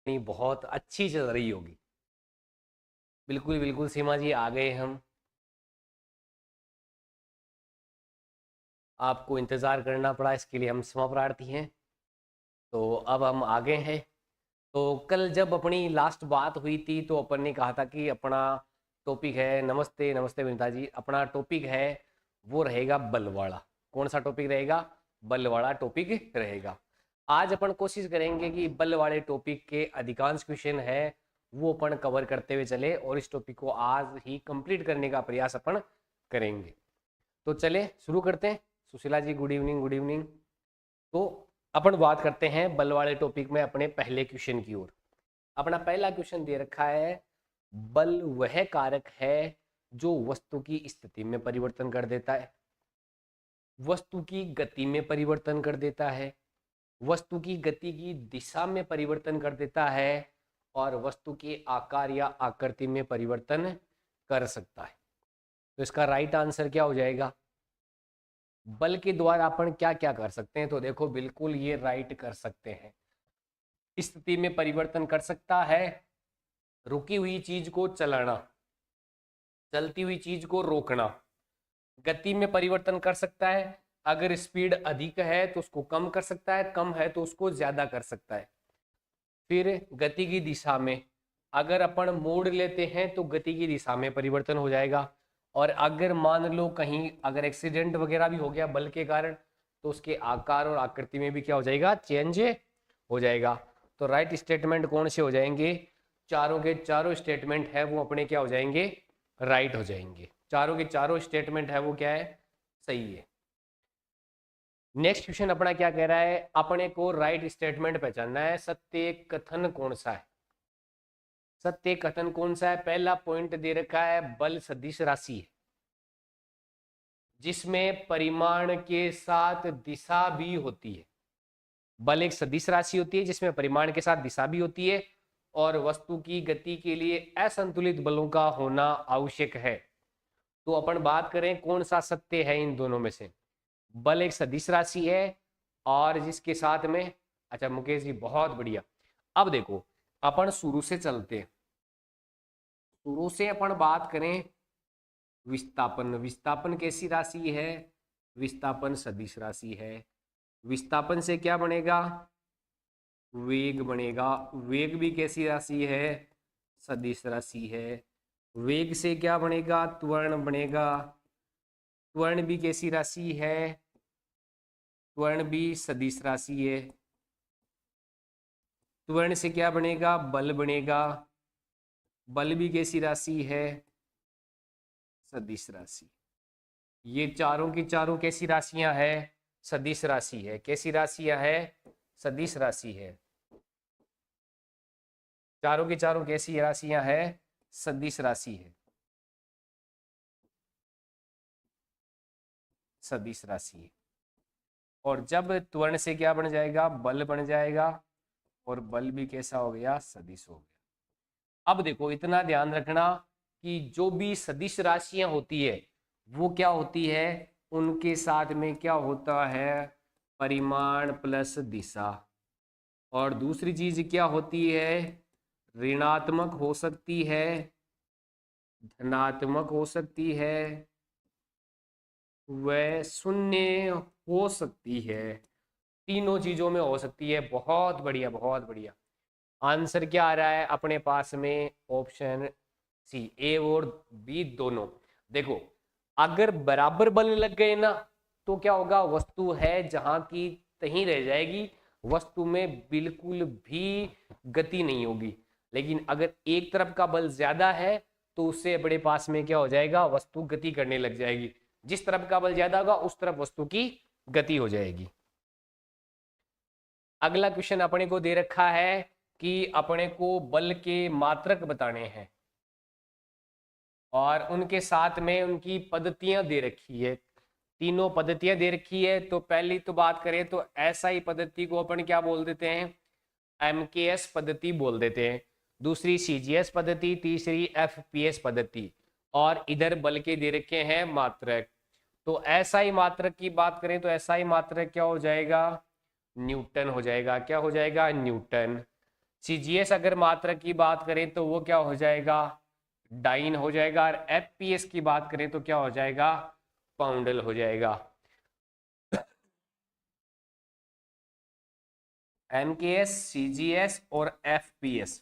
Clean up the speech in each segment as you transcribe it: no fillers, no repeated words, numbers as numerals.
नहीं बहुत अच्छी चल रही होगी। बिल्कुल बिल्कुल सीमा जी, आ गए हम। आपको इंतज़ार करना पड़ा, इसके लिए हम क्षमा प्रार्थी हैं। तो अब हम आगे हैं। तो कल जब अपनी लास्ट बात हुई थी तो अपन ने कहा था कि अपना टॉपिक है, नमस्ते नमस्ते विनीता जी, अपना टॉपिक है वो रहेगा बलवाड़ा। कौन सा टॉपिक रहेगा? बलवाड़ा टॉपिक रहेगा। आज अपन कोशिश करेंगे कि बल वाले टॉपिक के अधिकांश क्वेश्चन है वो अपन कवर करते हुए चले और इस टॉपिक को आज ही कंप्लीट करने का प्रयास अपन करेंगे। तो चले शुरू करते हैं। सुशीला जी गुड इवनिंग, गुड इवनिंग। तो अपन बात करते हैं बल वाले टॉपिक में अपने पहले क्वेश्चन की ओर। अपना पहला क्वेश्चन दे रखा है, बल वह कारक है जो वस्तु की स्थिति में परिवर्तन कर देता है, वस्तु की गति में परिवर्तन कर देता है, वस्तु की गति की दिशा में परिवर्तन कर देता है और वस्तु के आकार या आकृति में परिवर्तन कर सकता है। तो इसका राइट आंसर क्या हो जाएगा? बल के द्वारा अपन क्या क्या कर सकते हैं? तो देखो बिल्कुल ये राइट कर सकते हैं। स्थिति में परिवर्तन कर सकता है, रुकी हुई चीज को चलाना, चलती हुई चीज को रोकना। गति में परिवर्तन कर सकता है, अगर स्पीड अधिक है तो उसको कम कर सकता है, कम है तो उसको ज्यादा कर सकता है। फिर गति की दिशा में अगर अपन मोड़ लेते हैं तो गति की दिशा में परिवर्तन हो जाएगा। और अगर मान लो कहीं अगर एक्सीडेंट वगैरह भी हो गया बल के कारण तो उसके आकार और आकृति में भी क्या हो जाएगा? चेंज हो जाएगा। तो राइट स्टेटमेंट कौन से हो जाएंगे? चारों के चारों स्टेटमेंट है वो अपने क्या हो जाएंगे? राइट हो जाएंगे। चारों के चारों स्टेटमेंट है वो क्या है? सही है। नेक्स्ट क्वेश्चन अपना क्या कह रहा है? अपने को राइट स्टेटमेंट पहचानना है। सत्य कथन कौन सा है? सत्य कथन कौन सा है? पहला पॉइंट दे रखा है बल सदिश राशि है जिसमें परिमाण के साथ दिशा भी होती है। बल एक सदिश राशि होती है जिसमें परिमाण के साथ दिशा भी होती है और वस्तु की गति के लिए असंतुलित बलों का होना आवश्यक है। तो अपन बात करें कौन सा सत्य है इन दोनों में से? बल एक सदिश राशि है और जिसके साथ में, अच्छा मुकेश जी बहुत बढ़िया। अब देखो अपन शुरू से चलते हैं। शुरू से अपन बात करें विस्थापन। विस्थापन कैसी राशि है? विस्थापन सदिश राशि है। विस्थापन से क्या बनेगा? वेग बनेगा। वेग भी कैसी राशि है? सदिश राशि है। वेग से क्या बनेगा? त्वरण बनेगा। त्वरण भी कैसी राशि है? त्वरण भी सदिश राशि है। त्वरण से क्या बनेगा? बल बनेगा। बल भी कैसी राशि है? सदिश राशि। ये चारों की चारों कैसी राशियां है? सदिश राशि है। कैसी राशियां है? सदिश राशि है। चारों की चारों कैसी राशियां है? सदिश राशि है। सदिश राशि है। और जब त्वरण से क्या बन जाएगा? बल बन जाएगा। और बल भी कैसा हो गया? सदिश हो गया। अब देखो इतना ध्यान रखना कि जो भी सदिश राशियां होती है वो क्या होती है? उनके साथ में क्या होता है? परिमाण प्लस दिशा। और दूसरी चीज क्या होती है? ऋणात्मक हो सकती है, धनात्मक हो सकती है, वह शून्य हो सकती है। तीनों चीजों में हो सकती है। बहुत बढ़िया, बहुत बढ़िया। आंसर क्या आ रहा है अपने पास में? ऑप्शन सी, ए और बी दोनों। देखो अगर बराबर बल लग गए ना तो क्या होगा? वस्तु है जहां की तहीं रह जाएगी, वस्तु में बिल्कुल भी गति नहीं होगी। लेकिन अगर एक तरफ का बल ज्यादा है तो उससे अपने पास में क्या हो जाएगा? वस्तु गति करने लग जाएगी। जिस तरफ का बल ज्यादा होगा उस तरफ वस्तु की गति हो जाएगी। अगला क्वेश्चन अपने को दे रखा है कि अपने को बल के मात्रक बताने हैं और उनके साथ में उनकी पद्धतियां दे रखी है। तीनों पद्धतियां दे रखी है। तो पहली तो बात करें तो एसआई पद्धति को अपन क्या बोल देते हैं? एमकेएस पद्धति बोल देते हैं। दूसरी सीजीएस पद्धति, तीसरी एफपीएस पद्धति। और इधर बल के दे रखे हैं मात्रक। तो एसआई मात्रक की बात करें तो एसआई मात्रक क्या हो जाएगा? न्यूटन हो जाएगा। क्या हो जाएगा? न्यूटन। CGS अगर मात्रक की बात करें तो वो क्या हो जाएगा, डाइन हो जाएगा, और FPS की बात करें तो क्या हो जाएगा, पाउंडल हो जाएगा। MKS, CGS और FPS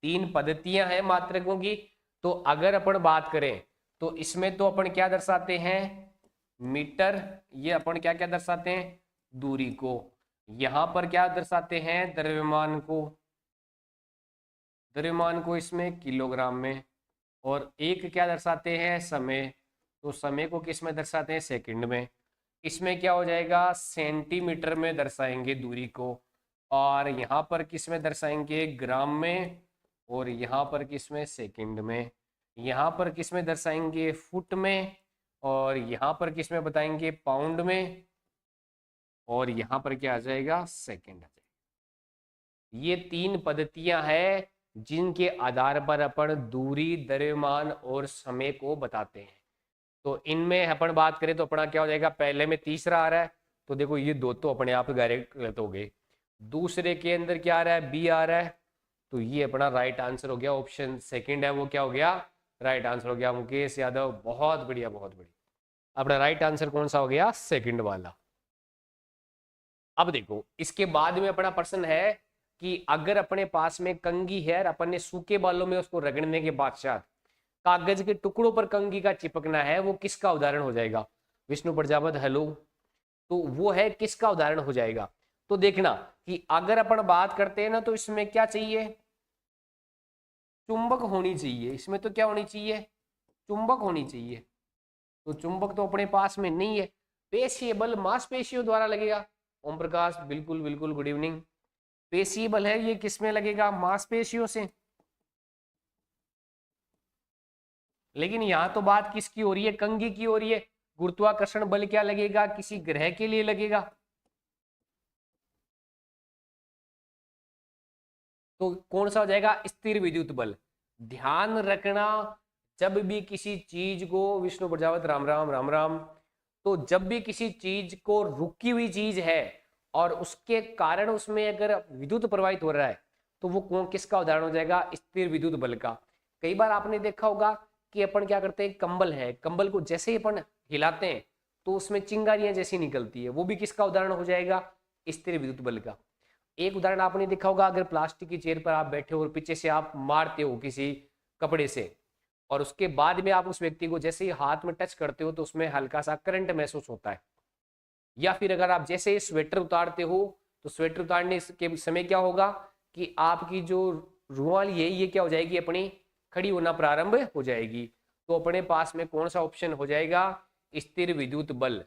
तीन पद्धतियां हैं मात्रकों की। तो अगर अपन बात करें तो इसमें तो अपन क्या दर्शाते हैं, मीटर, ये अपन क्या क्या दर्शाते हैं, दूरी को। यहां पर क्या दर्शाते हैं, द्रव्यमान को, द्रव्यमान को इसमें किलोग्राम में। और एक क्या दर्शाते हैं, समय, तो समय को किस में दर्शाते हैं, सेकंड में। इसमें क्या हो जाएगा, सेंटीमीटर में दर्शाएंगे दूरी को। और यहाँ पर किस में दर्शाएंगे, ग्राम में। और यहाँ पर किस में, सेकंड में। यहाँ पर किस में दर्शाएंगे, फुट में। और यहाँ पर किस में बताएंगे, पाउंड में। और यहाँ पर क्या आ जाएगा, सेकंड आ जाएगा। ये तीन पद्धतियां हैं जिनके आधार पर अपन दूरी, द्रव्यमान और समय को बताते हैं। तो इनमें अपन बात करें तो अपना क्या हो जाएगा, पहले में तीसरा आ रहा है, तो देखो ये दो तो अपने आप डायरेक्ट हो गए। दूसरे के अंदर क्या आ रहा है, बी आ रहा है, तो ये अपना राइट आंसर हो गया। ऑप्शन सेकंड है वो क्या हो गया, राइट आंसर हो गया। मुकेश यादव, बहुत बढ़िया बहुत बढ़िया। अपना राइट आंसर कौन सा हो गया, सेकंड वाला। अब देखो इसके बाद में अपना प्रश्न है कि अगर अपने पास में कंघी है और अपन ने सूखे बालों में उसको रगड़ने के पश्चात कागज के टुकड़ों पर कंघी का चिपकना है, वो किसका उदाहरण हो जाएगा, विष्णु प्रजापत हेलो, तो वो है किसका उदाहरण हो जाएगा। तो देखना कि अगर अपन बात करते हैं ना तो इसमें क्या चाहिए, चुंबक होनी चाहिए। इसमें तो क्या होनी चाहिए, चुंबक होनी चाहिए। तो चुंबक तो अपने पास में नहीं है। पेशीय बल मांसपेशियों द्वारा लगेगा। ओम प्रकाश, बिल्कुल बिल्कुल, गुड इवनिंग। पेशीय बल है ये किस में लगेगा, मांसपेशियों से। लेकिन यहां तो बात किसकी हो रही है, कंघी की हो रही है। गुरुत्वाकर्षण बल क्या लगेगा, किसी ग्रह के लिए लगेगा। तो कौन सा हो जाएगा, स्थिर विद्युत बल। ध्यान रखना, जब भी किसी चीज को, विष्णु प्रजापत राम राम राम राम, तो जब भी किसी चीज को रुकी हुई चीज है और उसके कारण उसमें अगर विद्युत प्रवाहित हो रहा है तो वो कौन किसका उदाहरण हो जाएगा, स्थिर विद्युत बल का। कई बार आपने देखा होगा कि अपन क्या करते हैं, कंबल है, कंबल को जैसे ही अपन हिलाते हैं तो उसमें चिंगारियां जैसी निकलती है, वो भी किसका उदाहरण हो जाएगा, स्थिर विद्युत बल का। एक उदाहरण आपने देखा होगा, अगर प्लास्टिक की चेयर पर आप बैठे हो और पीछे से आप मारते हो किसी कपड़े से, और उसके बाद में आप उस व्यक्ति को जैसे ही हाथ में टच करते हो तो उसमें हल्का सा करंट महसूस होता है। या फिर अगर आप जैसे स्वेटर उतारते हो तो स्वेटर उतारने के समय क्या होगा कि आपकी जो रुमाल है ये क्या हो जाएगी, अपनी खड़ी होना प्रारंभ हो जाएगी। तो अपने पास में कौन सा ऑप्शन हो जाएगा, स्थिर विद्युत बल।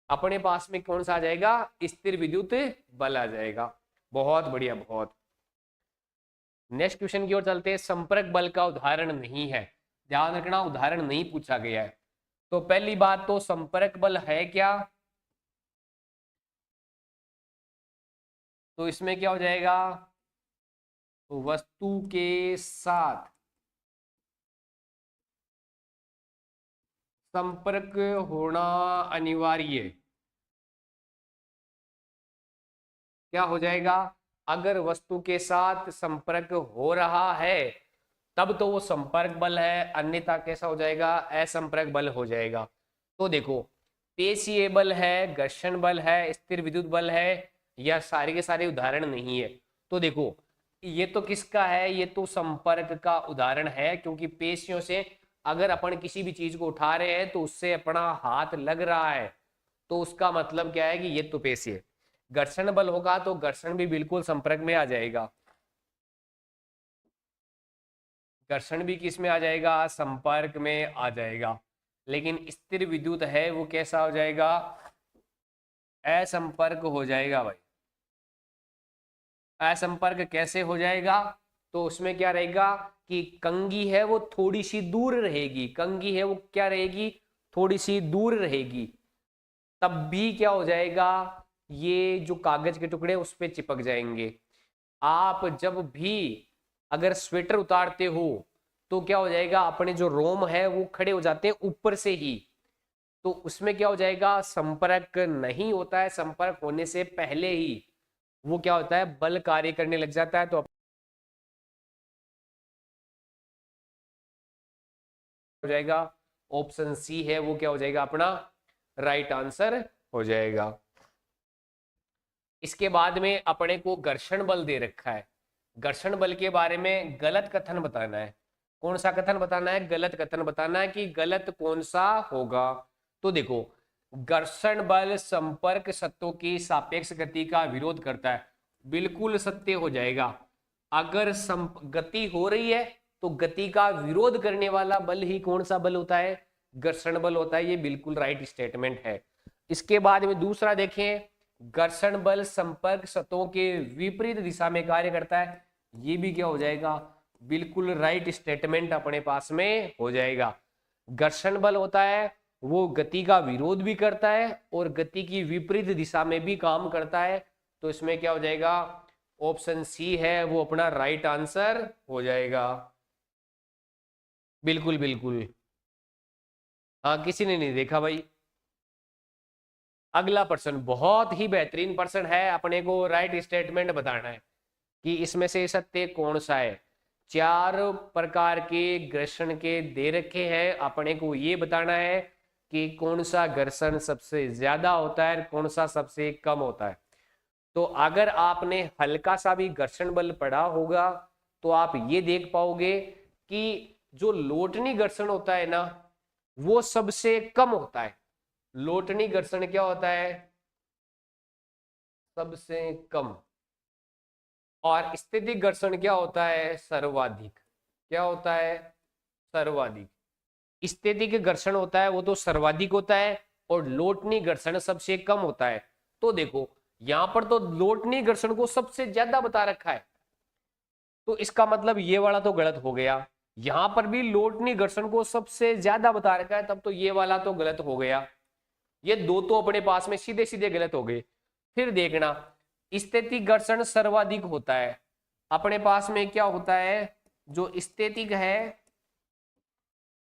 अपने पास में कौन सा आ जाएगा, स्थिर विद्युत बल आ जाएगा। बहुत बढ़िया बहुत। नेक्स्ट क्वेश्चन की ओर चलते हैं। संपर्क बल का उदाहरण नहीं है, ध्यान रखना उदाहरण नहीं पूछा गया है। तो पहली बात तो संपर्क बल है क्या, तो इसमें क्या हो जाएगा, तो वस्तु के साथ संपर्क होना अनिवार्य, क्या हो जाएगा, अगर वस्तु के साथ संपर्क हो रहा है तब तो वो संपर्क बल है, अन्यथा कैसा हो जाएगा, असंपर्क बल हो जाएगा। तो देखो पेशीय बल है, घर्षण बल है, स्थिर विद्युत बल है, या सारे के सारे उदाहरण नहीं है। तो देखो ये तो किसका है, ये तो संपर्क का उदाहरण है, क्योंकि पेशियों से अगर अपन किसी भी चीज को उठा रहे हैं तो उससे अपना हाथ लग रहा है, तो उसका मतलब क्या है कि ये तो पेशीय। घर्षण बल होगा तो घर्षण भी बिल्कुल संपर्क में आ जाएगा, घर्षण भी किस में आ जाएगा, संपर्क में आ जाएगा। लेकिन स्थिर विद्युत है वो कैसा हो जाएगा, असंपर्क हो जाएगा भाई। असंपर्क कैसे हो जाएगा, तो उसमें क्या रहेगा कि कंघी है वो थोड़ी सी दूर रहेगी, कंघी है वो क्या रहेगी, थोड़ी सी दूर रहेगी, तब भी क्या हो जाएगा, ये जो कागज के टुकड़े उस पर चिपक जाएंगे। आप जब भी अगर स्वेटर उतारते हो तो क्या हो जाएगा, अपने जो रोम है वो खड़े हो जाते हैं ऊपर से ही, तो उसमें क्या हो जाएगा, संपर्क नहीं होता है, संपर्क होने से पहले ही वो क्या होता है, बल कार्य करने लग जाता है। तो हो जाएगा ऑप्शन सी है वो क्या हो जाएगा अपना राइट आंसर हो जाएगा। इसके बाद में अपने को घर्षण बल दे रखा है, घर्षण बल के बारे में गलत कथन बताना है। कौन सा कथन बताना है? गलत कथन बताना है कि गलत कौन सा होगा। तो देखो, घर्षण बल संपर्क सत्तों की सापेक्ष गति का विरोध करता है, बिल्कुल सत्य हो जाएगा। अगर गति हो रही है तो गति का विरोध करने वाला बल ही कौन सा बल होता है? घर्षण बल होता है। ये बिल्कुल राइट स्टेटमेंट है। इसके बाद में दूसरा देखें, घर्षण बल संपर्क सतहों के विपरीत दिशा में कार्य करता है। ये भी क्या हो जाएगा? बिल्कुल राइट स्टेटमेंट अपने पास में हो जाएगा। घर्षण बल होता है वो गति का विरोध भी करता है और गति की विपरीत दिशा में भी काम करता है। तो इसमें क्या हो जाएगा? ऑप्शन सी है वो अपना राइट आंसर हो जाएगा। बिल्कुल बिल्कुल, हाँ किसी ने नहीं देखा भाई। अगला प्रश्न बहुत ही बेहतरीन प्रश्न है, अपने को राइट स्टेटमेंट बताना है कि इसमें से सत्य कौन सा है। 4 प्रकार के घर्षण के दे रखे हैं, अपने को ये बताना है कि कौन सा घर्षण सबसे ज्यादा होता है, कौन सा सबसे कम होता है। तो अगर आपने हल्का सा भी घर्षण बल पढ़ा होगा तो आप ये देख पाओगे कि जो लोटनी घर्षण होता है ना वो सबसे कम होता है। लोटनी घर्षण क्या होता है? सबसे कम। और स्थितिक घर्षण क्या होता है? सर्वाधिक। क्या होता है? सर्वाधिक। स्थितिक घर्षण होता है वो तो सर्वाधिक होता है और लोटनी घर्षण सबसे कम होता है। तो देखो यहां पर तो लोटनी घर्षण को सबसे ज्यादा बता रखा है, तो इसका मतलब ये वाला तो गलत हो गया। यहां पर भी लोटनी घर्षण को सबसे ज्यादा बता रखा है, तब तो ये वाला तो गलत हो गया। ये दो तो अपने पास में सीधे सीधे गलत हो गए। फिर देखना, स्थितिक घर्षण सर्वाधिक होता है। अपने पास में क्या होता है? जो स्थितिक है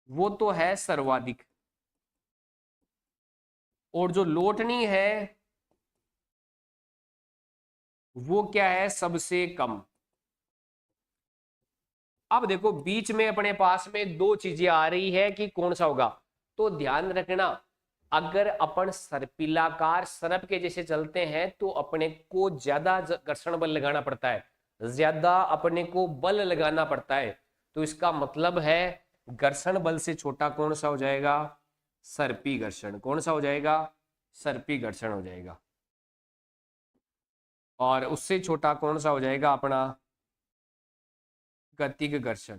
वो तो है सर्वाधिक और जो लोटनी है वो क्या है? सबसे कम। अब देखो बीच में अपने पास में दो चीजें आ रही है कि कौन सा होगा। तो ध्यान रखना, अगर अपन सर्पिलाकार सर्प के जैसे चलते हैं तो अपने को ज्यादा घर्षण बल लगाना पड़ता है, ज्यादा अपने को बल लगाना पड़ता है। तो इसका मतलब है घर्षण बल से छोटा कौन सा हो जाएगा? सर्पी घर्षण। कौन सा हो जाएगा? सर्पी घर्षण हो जाएगा। और उससे छोटा कौन सा हो जाएगा? अपना गतिक घर्षण।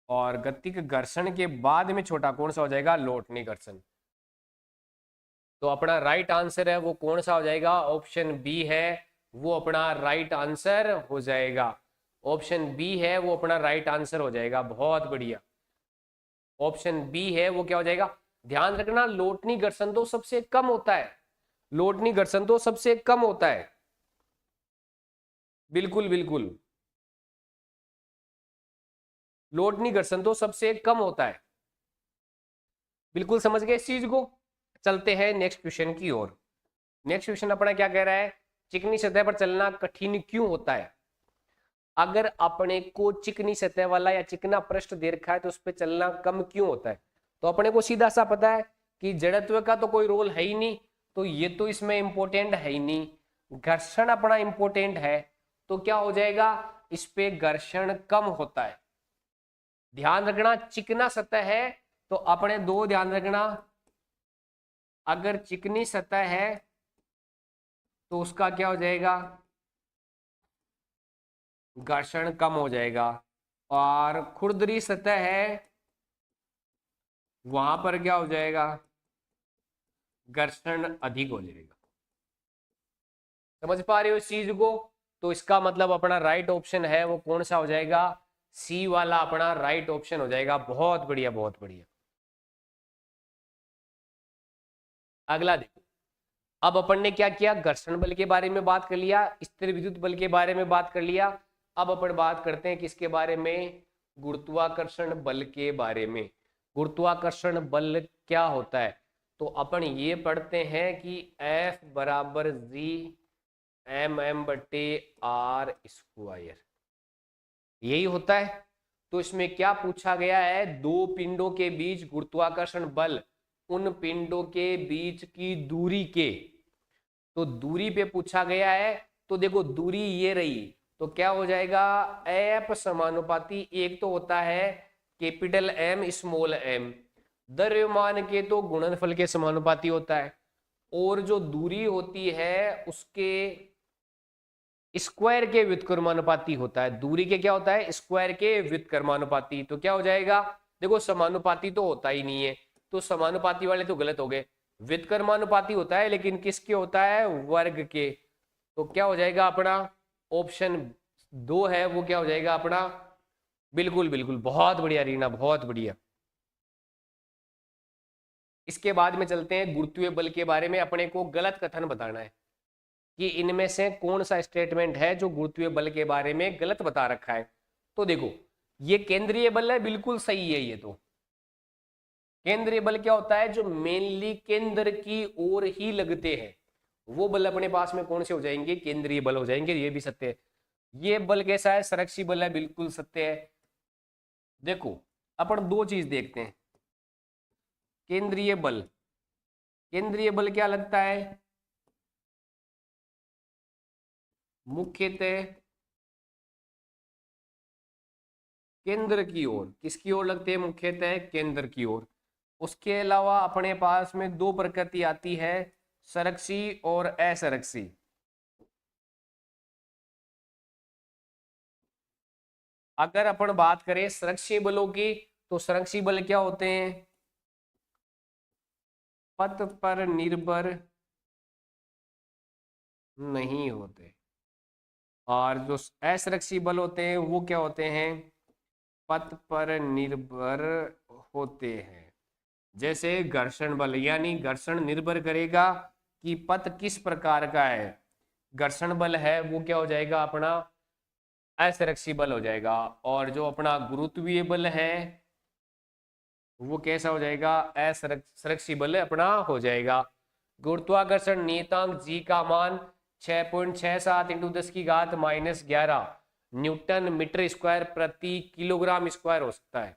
और गतिक घर्षण के बाद में छोटा कौन सा हो जाएगा? लोटनी घर्षण। तो अपना राइट आंसर है वो कौन सा हो जाएगा? ऑप्शन बी है वो अपना राइट आंसर हो जाएगा। ऑप्शन बी है वो अपना राइट आंसर हो जाएगा। बहुत बढ़िया, ऑप्शन बी है वो क्या हो जाएगा? ध्यान रखना, लोटनी घर्षण तो सबसे कम होता है। लोटनी घर्षण तो सबसे कम होता है। बिल्कुल बिल्कुल, लोटनी घर्षण तो सबसे कम होता है। बिल्कुल समझ गए इस चीज को। चलते हैं नेक्स्ट क्वेश्चन की ओर। नेक्स्ट क्वेश्चन अपना क्या कह रहा है? चिकनी सतह पर चलना कठिन क्यों होता है? अगर अपने को चिकनी सतह वाला या चिकना पृष्ठ दे रखा है तो उस पर चलना कम क्यों होता है? तो अपने को सीधा सा पता है कि जड़त्व का तो कोई रोल है ही नहीं, तो ये तो इसमें इंपॉर्टेंट है ही नहीं। घर्षण अपना इंपॉर्टेंट है, तो क्या हो जाएगा? इस पे घर्षण कम होता है। ध्यान रखना, चिकना सतह है तो अपने दो ध्यान रखना, अगर चिकनी सतह है तो उसका क्या हो जाएगा? घर्षण कम हो जाएगा। और खुरदरी सतह है वहां पर क्या हो जाएगा? घर्षण अधिक हो जाएगा। समझ पा रहे हो इस चीज को? तो इसका मतलब अपना राइट ऑप्शन है वो कौन सा हो जाएगा? सी वाला अपना राइट ऑप्शन हो जाएगा। बहुत बढ़िया बहुत बढ़िया। अगला देखो, अब अपन ने क्या किया? घर्षण बल के बारे में बात कर लिया, स्थिर विद्युत बल के बारे में बात कर लिया। अब अपन बात करते हैं किसके बारे में? गुरुत्वाकर्षण बल के बारे में। गुरुत्वाकर्षण बल क्या होता है? तो अपन ये पढ़ते हैं कि F बराबर जी MM बटे R स्क्वायर, यही होता है। तो इसमें क्या पूछा गया है, दो पिंडों के बीच गुरुत्वाकर्षण बल, उन पिंडों के बीच की दूरी के, तो दूरी पे पूछा गया है। तो देखो दूरी ये रही, तो क्या हो जाएगा, एफ समानुपाती, एक तो होता है कैपिटल एम स्मॉल एम, द्रव्यमान के तो गुणनफल के समानुपाती होता है, और जो दूरी होती है उसके स्क्वायर के व्युत्क्रमानुपाती होता है। दूरी के क्या होता है, स्क्वायर के व्युत्क्रमानुपाती। तो क्या हो जाएगा, देखो समानुपाती तो होता ही नहीं है, तो समानुपाती वाले तो गलत हो गए। व्युत्क्रमानुपाती होता है लेकिन किसके होता है, वर्ग के। तो क्या हो जाएगा अपना ऑप्शन 2 है, वो क्या हो जाएगा अपना, बिल्कुल बिल्कुल, बहुत बढ़िया रीना, बहुत बढ़िया। इसके बाद में चलते हैं गुरुत्वीय बल के बारे में, अपने को गलत कथन बताना है कि इनमें से कौन सा स्टेटमेंट है जो गुरुत्वीय बल के बारे में गलत बता रखा है। तो देखो ये केंद्रीय बल है, बिल्कुल सही है। ये तो केंद्रीय बल क्या होता है, जो मेनली केंद्र की ओर ही लगते हैं, वो बल अपने पास में कौन से हो जाएंगे, केंद्रीय बल हो जाएंगे। ये भी सत्य है। ये बल कैसा है, संरक्षी बल है, बिल्कुल सत्य है। देखो अपन दो चीज देखते हैं, केंद्रीय बल, केंद्रीय बल क्या लगता है, मुख्यतः केंद्र की ओर। किसकी ओर लगते हैं, मुख्यतः केंद्र की ओर। उसके अलावा अपने पास में दो प्रकृति आती है, संरक्षी और असंरक्षी। अगर अपन बात करें संरक्षी बलों की, तो संरक्षी बल क्या होते हैं, पथ पर निर्भर नहीं होते, और जो असंरक्षी बल होते हैं वो क्या होते हैं, पथ पर निर्भर होते हैं। जैसे घर्षण बल, यानी घर्षण निर्भर करेगा कि पथ किस प्रकार का है। घर्षण बल है वो क्या हो जाएगा अपना, असंरक्षी बल हो जाएगा। और जो अपना गुरुत्वीय बल है वो कैसा हो जाएगा, असंरक्षी बल अपना हो जाएगा। गुरुत्वाकर्षण नियतांक जी का मान 6.67 इंटू 10 की घात -11 न्यूटन मीटर स्क्वायर प्रति किलोग्राम स्क्वायर हो सकता है।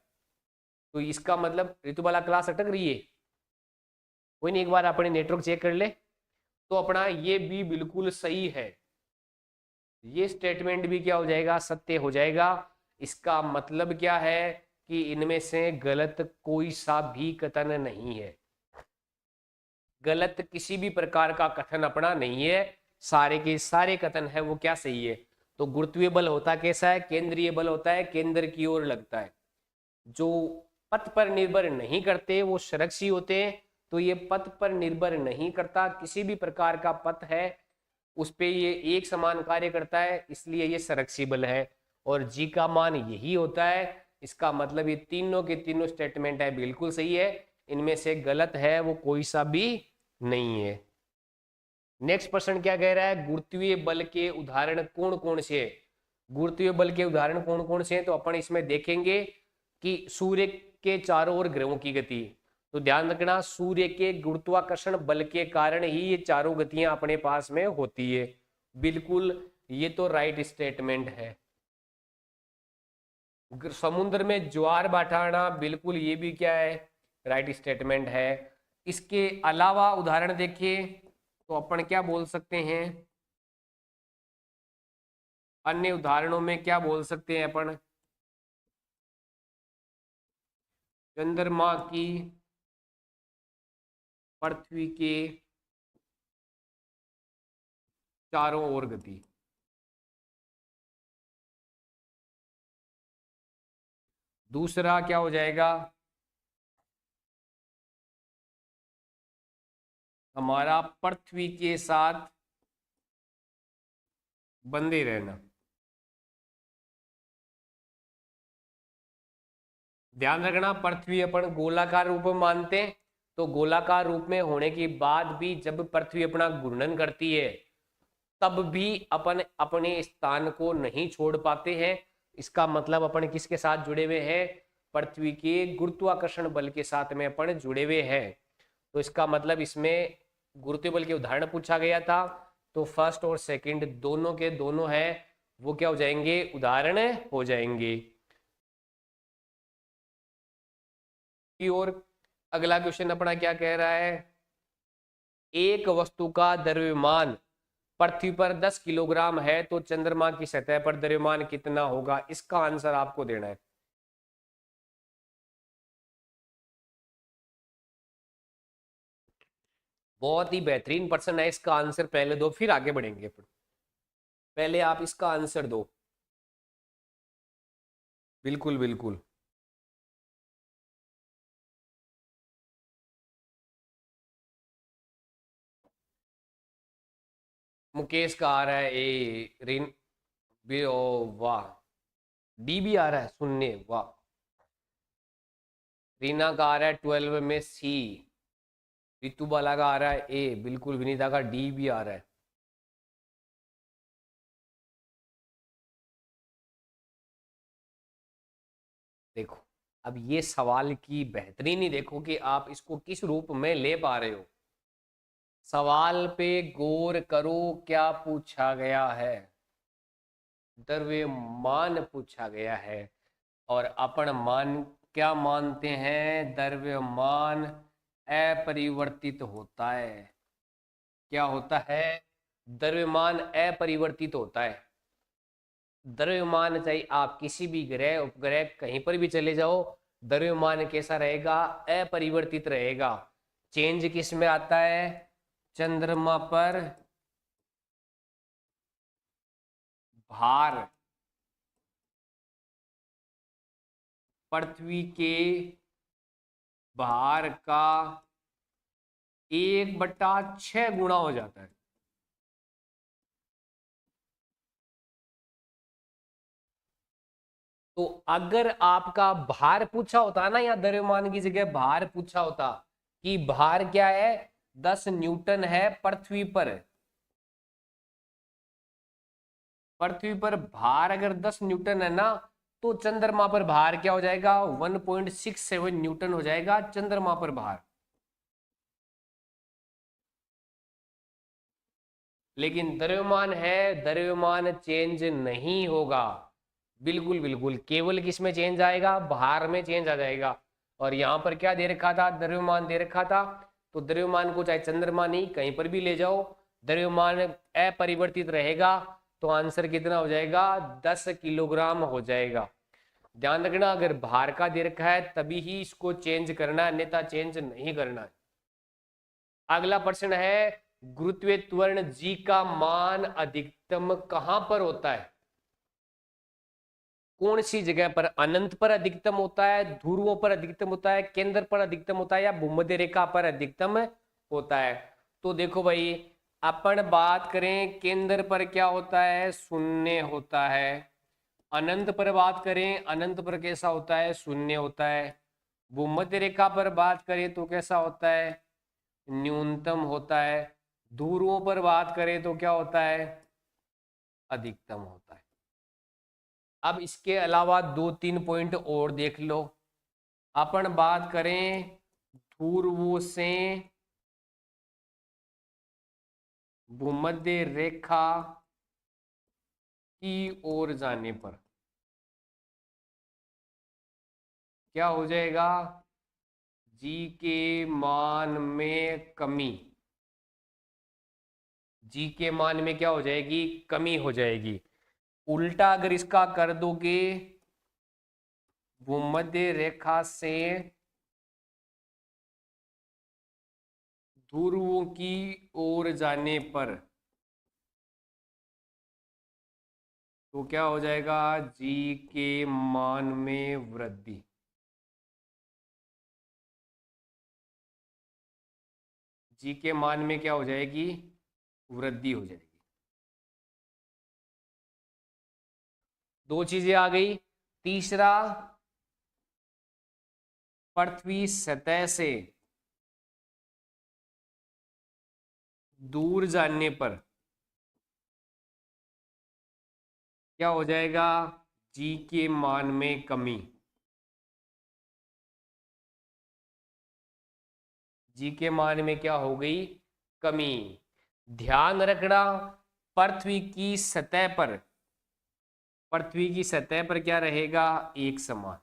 तो इसका मतलब ऋतुबाला क्लास अटक रही है, कोई नहीं, एक बार अपने नेटवर्क चेक कर ले। तो अपना ये भी बिल्कुल सही है, ये स्टेटमेंट भी क्या हो जाएगा, सत्य हो जाएगा। इसका मतलब क्या है कि इनमें से गलत कोई सा भी कथन नहीं है, गलत किसी भी प्रकार का कथन अपना नहीं है, सारे के सारे कथन है वो क्या सही है। तो गुरुत्वीय बल होता कैसा है, केंद्रीय बल होता है, केंद्र की ओर लगता है। जो पथ पर निर्भर नहीं करते वो संरक्षी होते हैं। तो ये पथ पर निर्भर नहीं करता, किसी भी प्रकार का पथ है उस पे ये एक समान कार्य करता है, इसलिए ये संरक्षी बल है। और जी का मान यही होता है। इसका मतलब ये तीनों के तीनों स्टेटमेंट है बिल्कुल सही है, इनमें से गलत है वो कोई सा भी नहीं है। नेक्स्ट प्रश्न क्या कह रहा है, गुरुत्वीय बल के उदाहरण कौन कौन से है। गुरुत्वीय बल के उदाहरण कौन कौन से हैं, तो अपन इसमें देखेंगे कि सूर्य के चारों ओर ग्रहों की गति। तो ध्यान रखना, सूर्य के गुरुत्वाकर्षण बल के कारण ही ये चारों गतियां अपने पास में होती है, बिल्कुल ये तो राइट स्टेटमेंट है। समुद्र में ज्वार भाटा आना, बिल्कुल ये भी क्या है, राइट स्टेटमेंट है। इसके अलावा उदाहरण देखिए तो अपन क्या बोल सकते हैं, अन्य उदाहरणों में क्या बोल सकते हैं अपन, चंद्रमा की पृथ्वी के चारों ओर गति। दूसरा क्या हो जाएगा, हमारा पृथ्वी के साथ बंधे रहना। ध्यान रखना, पृथ्वी अपन गोलाकार रूप में मानते हैं, तो गोलाकार रूप में होने के बाद भी जब पृथ्वी अपना घूर्णन करती है तब भी अपन अपने स्थान को नहीं छोड़ पाते हैं। इसका मतलब अपन किसके साथ जुड़े हुए हैं, पृथ्वी के गुरुत्वाकर्षण बल के साथ में अपन जुड़े हुए हैं। तो इसका मतलब इसमें गुरुत्वीय बल के उदाहरण पूछा गया था, तो फर्स्ट और सेकंड दोनों के दोनों है वो क्या हो जाएंगे, उदाहरण हो जाएंगे। की ओर। अगला क्वेश्चन अपना क्या कह रहा है, एक वस्तु का द्रव्यमान पृथ्वी पर 10 किलोग्राम है तो चंद्रमा की सतह पर द्रव्यमान कितना होगा, इसका आंसर आपको देना है। बहुत ही बेहतरीन प्रश्न है, इसका आंसर पहले दो फिर आगे बढ़ेंगे। पहले आप इसका आंसर दो। बिल्कुल बिल्कुल। मुकेश का आ रहा है ए, रिन बी, ओ वाह। डी भी आ रहा है सुनने, वाह। रीना का आ रहा है 12 में सी। रितु बाला का आ रहा है ए, बिल्कुल। विनीता का डी भी आ रहा है। देखो अब ये सवाल की बेहतरीनी देखो कि आप इसको किस रूप में ले पा रहे हो। सवाल पे गौर करो, क्या पूछा गया है, द्रव्यमान पूछा गया है। और अपन मान क्या मानते हैं, द्रव्यमान अपरिवर्तित होता है। क्या होता है, द्रव्यमान अपरिवर्तित होता है। द्रव्यमान चाहे आप किसी भी ग्रह उपग्रह कहीं पर भी चले जाओ, द्रव्यमान कैसा रहेगा, अपरिवर्तित रहेगा। चेंज किस में आता है, चंद्रमा पर भार पृथ्वी के भार का 1/6 गुना हो जाता है। तो अगर आपका भार पूछा होता ना, या द्रव्यमान की जगह भार पूछा होता कि भार क्या है, 10 न्यूटन है पृथ्वी पर। पृथ्वी पर भार अगर 10 न्यूटन है ना, तो चंद्रमा पर भार क्या हो जाएगा, 1.67 न्यूटन हो जाएगा चंद्रमा पर भार। लेकिन द्रव्यमान है, द्रव्यमान चेंज नहीं होगा। बिल्कुल बिल्कुल, केवल किस में चेंज आएगा, भार में चेंज आ जाएगा। और यहाँ पर क्या दे रखा था, द्रव्यमान दे रखा था। तो द्रव्यमान को चाहे चंद्रमा नहीं कहीं पर भी ले जाओ, द्रव्यमान अपरिवर्तित रहेगा। तो आंसर कितना हो जाएगा, 10 किलोग्राम हो जाएगा। ध्यान रखना, अगर भार का दे रखा है तभी ही इसको चेंज करना है, अन्यथा चेंज नहीं करना है। अगला प्रश्न है, गुरुत्वीय त्वरण जी का मान अधिकतम कहां पर होता है। कौन सी जगह पर, अनंत पर अधिकतम होता है, ध्रुवों पर अधिकतम होता है, केंद्र पर अधिकतम होता है, या भूमध्य रेखा पर अधिकतम होता है। तो देखो भाई, अपन बात करें केंद्र पर क्या होता है, शून्य होता है। अनंत पर बात करें, अनंत पर कैसा होता है, शून्य होता है। भूमध्य रेखा पर बात करें तो कैसा होता है, न्यूनतम होता है। ध्रुवों पर बात करें तो क्या होता है, अधिकतम होता है। अब इसके अलावा 2-3 पॉइंट और देख लो। अपन बात करें ध्रुवों से भूमध्य रेखा की ओर जाने पर क्या हो जाएगा, जी के मान में कमी। जी के मान में क्या हो जाएगी, कमी हो जाएगी। उल्टा अगर इसका कर दोगे, भूमध्य रेखा से ध्रुवों की ओर जाने पर तो क्या हो जाएगा, जी के मान में वृद्धि। जी के मान में क्या हो जाएगी, वृद्धि हो जाएगी। दो चीजें आ गई। तीसरा, पृथ्वी सतह से दूर जाने पर क्या हो जाएगा, जी के मान में कमी। जी के मान में क्या हो गई, कमी। ध्यान रखना, पृथ्वी की सतह पर, पृथ्वी की सतह पर क्या रहेगा, एक समान।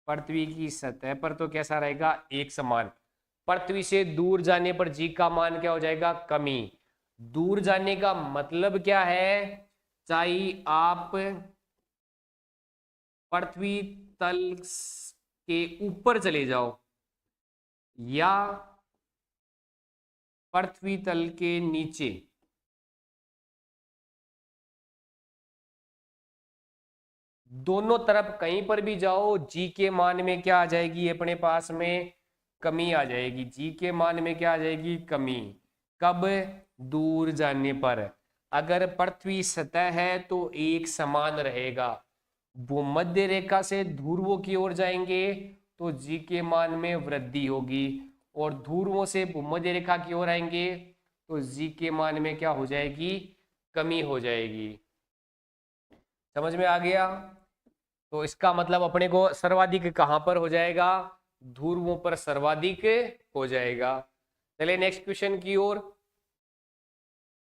पृथ्वी की सतह पर तो कैसा रहेगा, एक समान। पृथ्वी से दूर जाने पर जी का मान क्या हो जाएगा, कमी। दूर जाने का मतलब क्या है, चाहे आप पृथ्वी तल के ऊपर चले जाओ या पृथ्वी तल के नीचे, दोनों तरफ कहीं पर भी जाओ, जी के मान में क्या आ जाएगी, अपने पास में कमी आ जाएगी। जी के मान में क्या आ जाएगी, कमी। कब, दूर जाने पर। अगर पृथ्वी सतह है तो एक समान रहेगा, भूमध्य रेखा से ध्रुवों की ओर जाएंगे तो जी के मान में वृद्धि होगी, और ध्रुवों से भूमध्य रेखा की ओर आएंगे तो जी के मान में क्या हो जाएगी, कमी हो जाएगी। समझ में आ गया। तो इसका मतलब अपने को सर्वाधिक कहां पर हो जाएगा, ध्रुवों पर सर्वाधिक हो जाएगा। चलिए नेक्स्ट क्वेश्चन की ओर।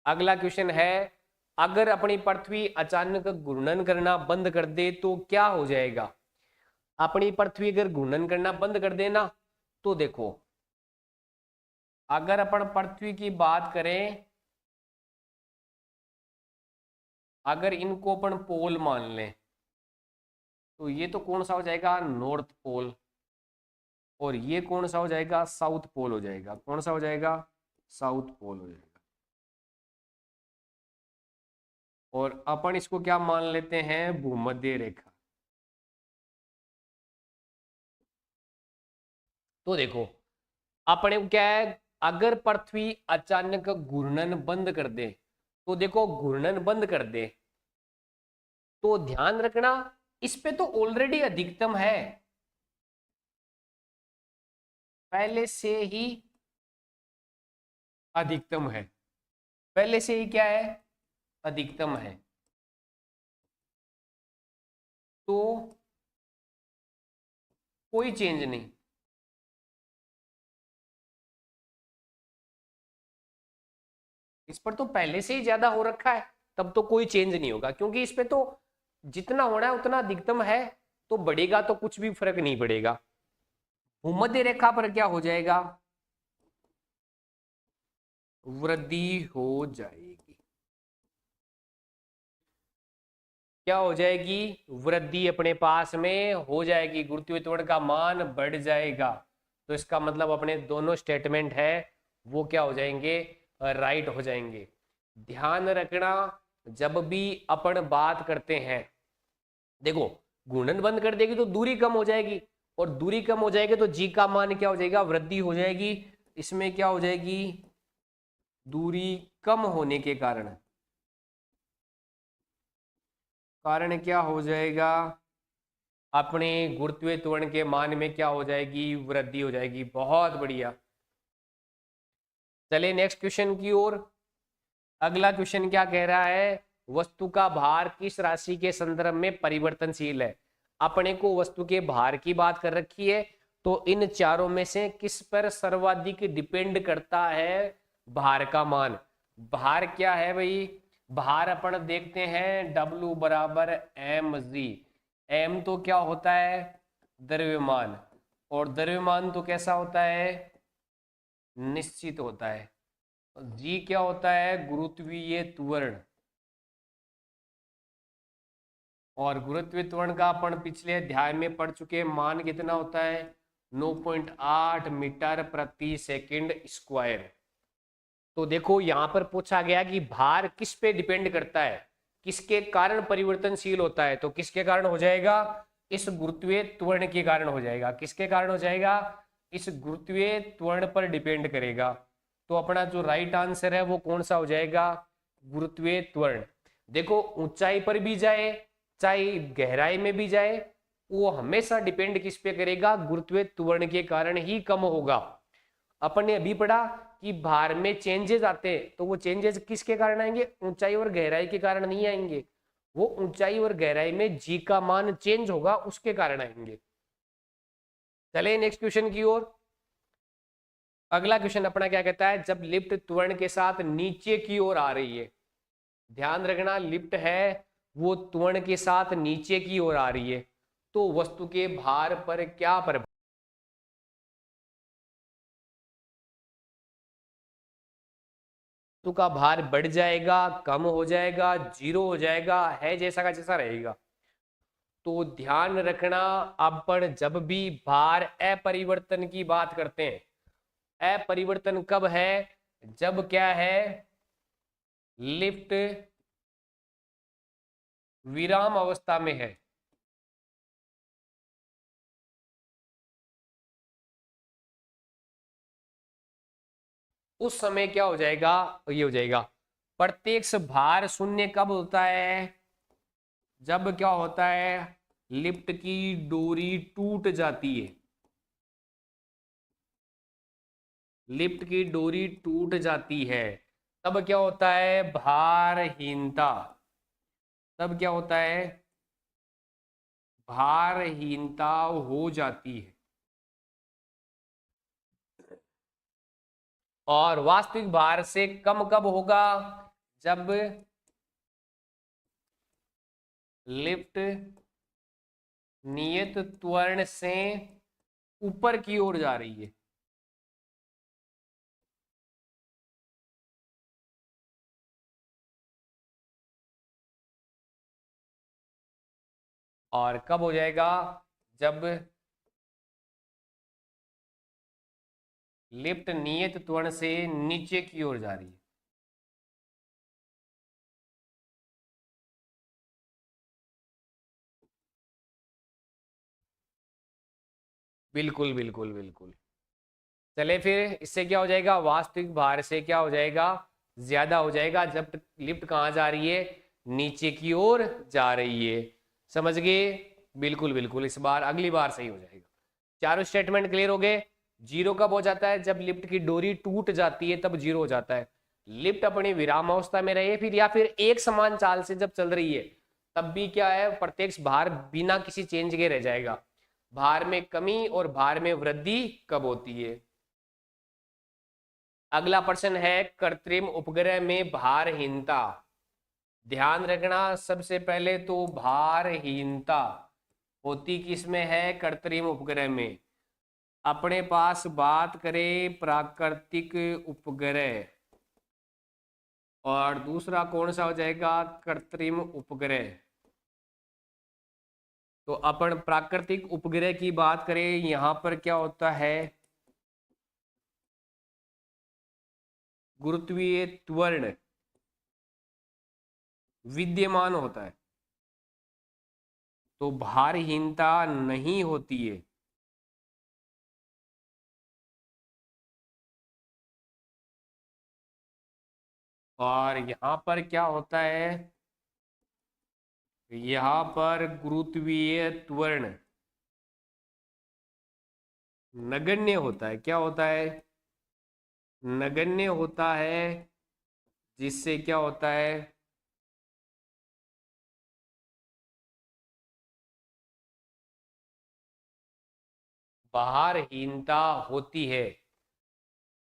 अगला क्वेश्चन है, अगर अपनी पृथ्वी अचानक घूर्णन करना बंद कर दे तो क्या हो जाएगा। अपनी पृथ्वी अगर घूर्णन करना बंद कर देना तो देखो, अगर अपन पृथ्वी की बात करें, अगर इनको अपन पोल मान लें तो ये तो कौन सा हो जाएगा, नॉर्थ पोल, और ये कौन सा हो जाएगा, साउथ पोल हो जाएगा। कौन सा हो जाएगा, साउथ पोल हो जाएगा। और अपन इसको क्या मान लेते हैं, भूमध्य रेखा। तो देखो अपने को क्या है, अगर पृथ्वी अचानक घूर्णन बंद कर दे, तो देखो घूर्णन बंद कर दे तो ध्यान रखना, इस पे तो ऑलरेडी अधिकतम है, पहले से ही अधिकतम है, पहले से ही क्या है, अधिकतम है। तो कोई चेंज नहीं, इस पर तो पहले से ही ज्यादा हो रखा है, तब तो कोई चेंज नहीं होगा, क्योंकि इस पे तो जितना होना है उतना अधिकतम है, तो बढ़ेगा तो कुछ भी फर्क नहीं पड़ेगा। भूमध्य रेखा पर क्या हो जाएगा, वृद्धि हो जाएगी। क्या हो जाएगी, वृद्धि अपने पास में हो जाएगी, गुरुत्वाकर्षण का मान बढ़ जाएगा। तो इसका मतलब अपने दोनों स्टेटमेंट है वो क्या हो जाएंगे, राइट हो जाएंगे। ध्यान रखना, जब भी अपन बात करते हैं, देखो घूर्णन बंद कर देगी तो दूरी कम हो जाएगी, और दूरी कम हो जाएगी तो जी का मान क्या हो जाएगा, वृद्धि हो जाएगी। इसमें क्या हो जाएगी, दूरी कम होने के कारण क्या हो जाएगा, अपने गुरुत्वाकर्षण के मान में क्या हो जाएगी, वृद्धि हो जाएगी। बहुत बढ़िया। चलिए नेक्स्ट क्वेश्चन की ओर। अगला क्वेश्चन क्या कह रहा है, वस्तु का भार किस राशि के संदर्भ में परिवर्तनशील है। अपने को वस्तु के भार की बात कर रखी है, तो इन चारों में से किस पर सर्वाधिक डिपेंड करता है भार का मान। भार क्या है भाई, भार अपन देखते हैं W बराबर mg। m तो क्या होता है, द्रव्यमान, और द्रव्यमान तो कैसा होता है, निश्चित होता है। जी क्या होता है, गुरुत्वीय त्वरण, और गुरुत्वीय त्वरण का अपन पिछले अध्याय में पढ़ चुके, मान कितना होता है, 9.8 मीटर प्रति सेकंड स्क्वायर। तो देखो यहां पर पूछा गया कि भार किस पे डिपेंड करता है, किसके कारण परिवर्तनशील होता है, तो किसके कारण हो जाएगा, इस गुरुत्वीय त्वरण के कारण हो जाएगा। किसके कारण हो जाएगा, इस गुरुत्वीय त्वरण पर डिपेंड करेगा। तो अपना जो राइट आंसर है वो कौन सा हो जाएगा, गुरुत्वीय त्वरण। देखो ऊंचाई पर भी जाए चाहे गहराई में भी जाए, वो हमेशा डिपेंड किस पे करेगा, गुरुत्वीय त्वरण के कारण ही कम होगा। अपन ने अभी पढ़ा कि भार में चेंजेस आते हैं, तो वो चेंजेस किसके कारण आएंगे, ऊंचाई और गहराई के कारण नहीं आएंगे, वो ऊंचाई और गहराई में जी का मान चेंज होगा उसके कारण आएंगे। चले नेक्स्ट क्वेश्चन की ओर। अगला क्वेश्चन अपना क्या कहता है, जब लिफ्ट त्वरण के साथ नीचे की ओर आ रही है, ध्यान रखना लिफ्ट है वो त्वरण के साथ नीचे की ओर आ रही है, तो वस्तु के भार पर क्या प्रभाव, वस्तु का भार बढ़ जाएगा, कम हो जाएगा, जीरो हो जाएगा, है जैसा का जैसा रहेगा। तो ध्यान रखना, अपन जब भी भार अपरिवर्तन की बात करते हैं, अपरिवर्तन कब है, जब क्या है, लिफ्ट विराम अवस्था में है। उस समय क्या हो जाएगा, ये हो जाएगा प्रत्यक्ष भार शून्य कब होता है, जब क्या होता है, लिफ्ट की डोरी टूट जाती है। लिफ्ट की डोरी टूट जाती है तब क्या होता है, भारहीनता। तब क्या होता है, भारहीनता हो जाती है। और वास्तविक भार से कम कब होगा, जब लिफ्ट नियत त्वरण से ऊपर की ओर जा रही है। और कब हो जाएगा, जब लिफ्ट नियत त्वरण से नीचे की ओर जा रही है। बिल्कुल बिल्कुल बिल्कुल। चले फिर इससे क्या हो जाएगा, वास्तविक भार से क्या हो जाएगा, ज्यादा हो जाएगा, जब लिफ्ट कहाँ जा रही है, नीचे की ओर जा रही है। समझ गए, बिल्कुल बिल्कुल, इस बार अगली बार सही हो जाएगा। चारों स्टेटमेंट क्लियर हो गए। जीरो कब हो जाता है, जब लिफ्ट की डोरी टूट जाती है तब जीरो हो जाता है। लिफ्ट अपनी विराम अवस्था में रहे फिर, या फिर एक समान चाल से जब चल रही है तब भी क्या है, प्रत्यक्ष भार बिना किसी चेंज के रह जाएगा। भार में कमी और भार में वृद्धि कब होती है। अगला प्रश्न है, कृत्रिम उपग्रह में भारहीनता। ध्यान रखना, सबसे पहले तो भारहीनता होती किसमें है, कृत्रिम उपग्रह में। अपने पास बात करें प्राकृतिक उपग्रह, और दूसरा कौन सा हो जाएगा, कृत्रिम उपग्रह। तो अपन प्राकृतिक उपग्रह की बात करें, यहां पर क्या होता है, गुरुत्वीय त्वरण विद्यमान होता है, तो भारहीनता नहीं होती है। और यहाँ पर क्या होता है, यहाँ पर गुरुत्वीय त्वरण नगण्य होता है। क्या होता है, नगण्य होता है, जिससे क्या होता है, भारहीनता होती है।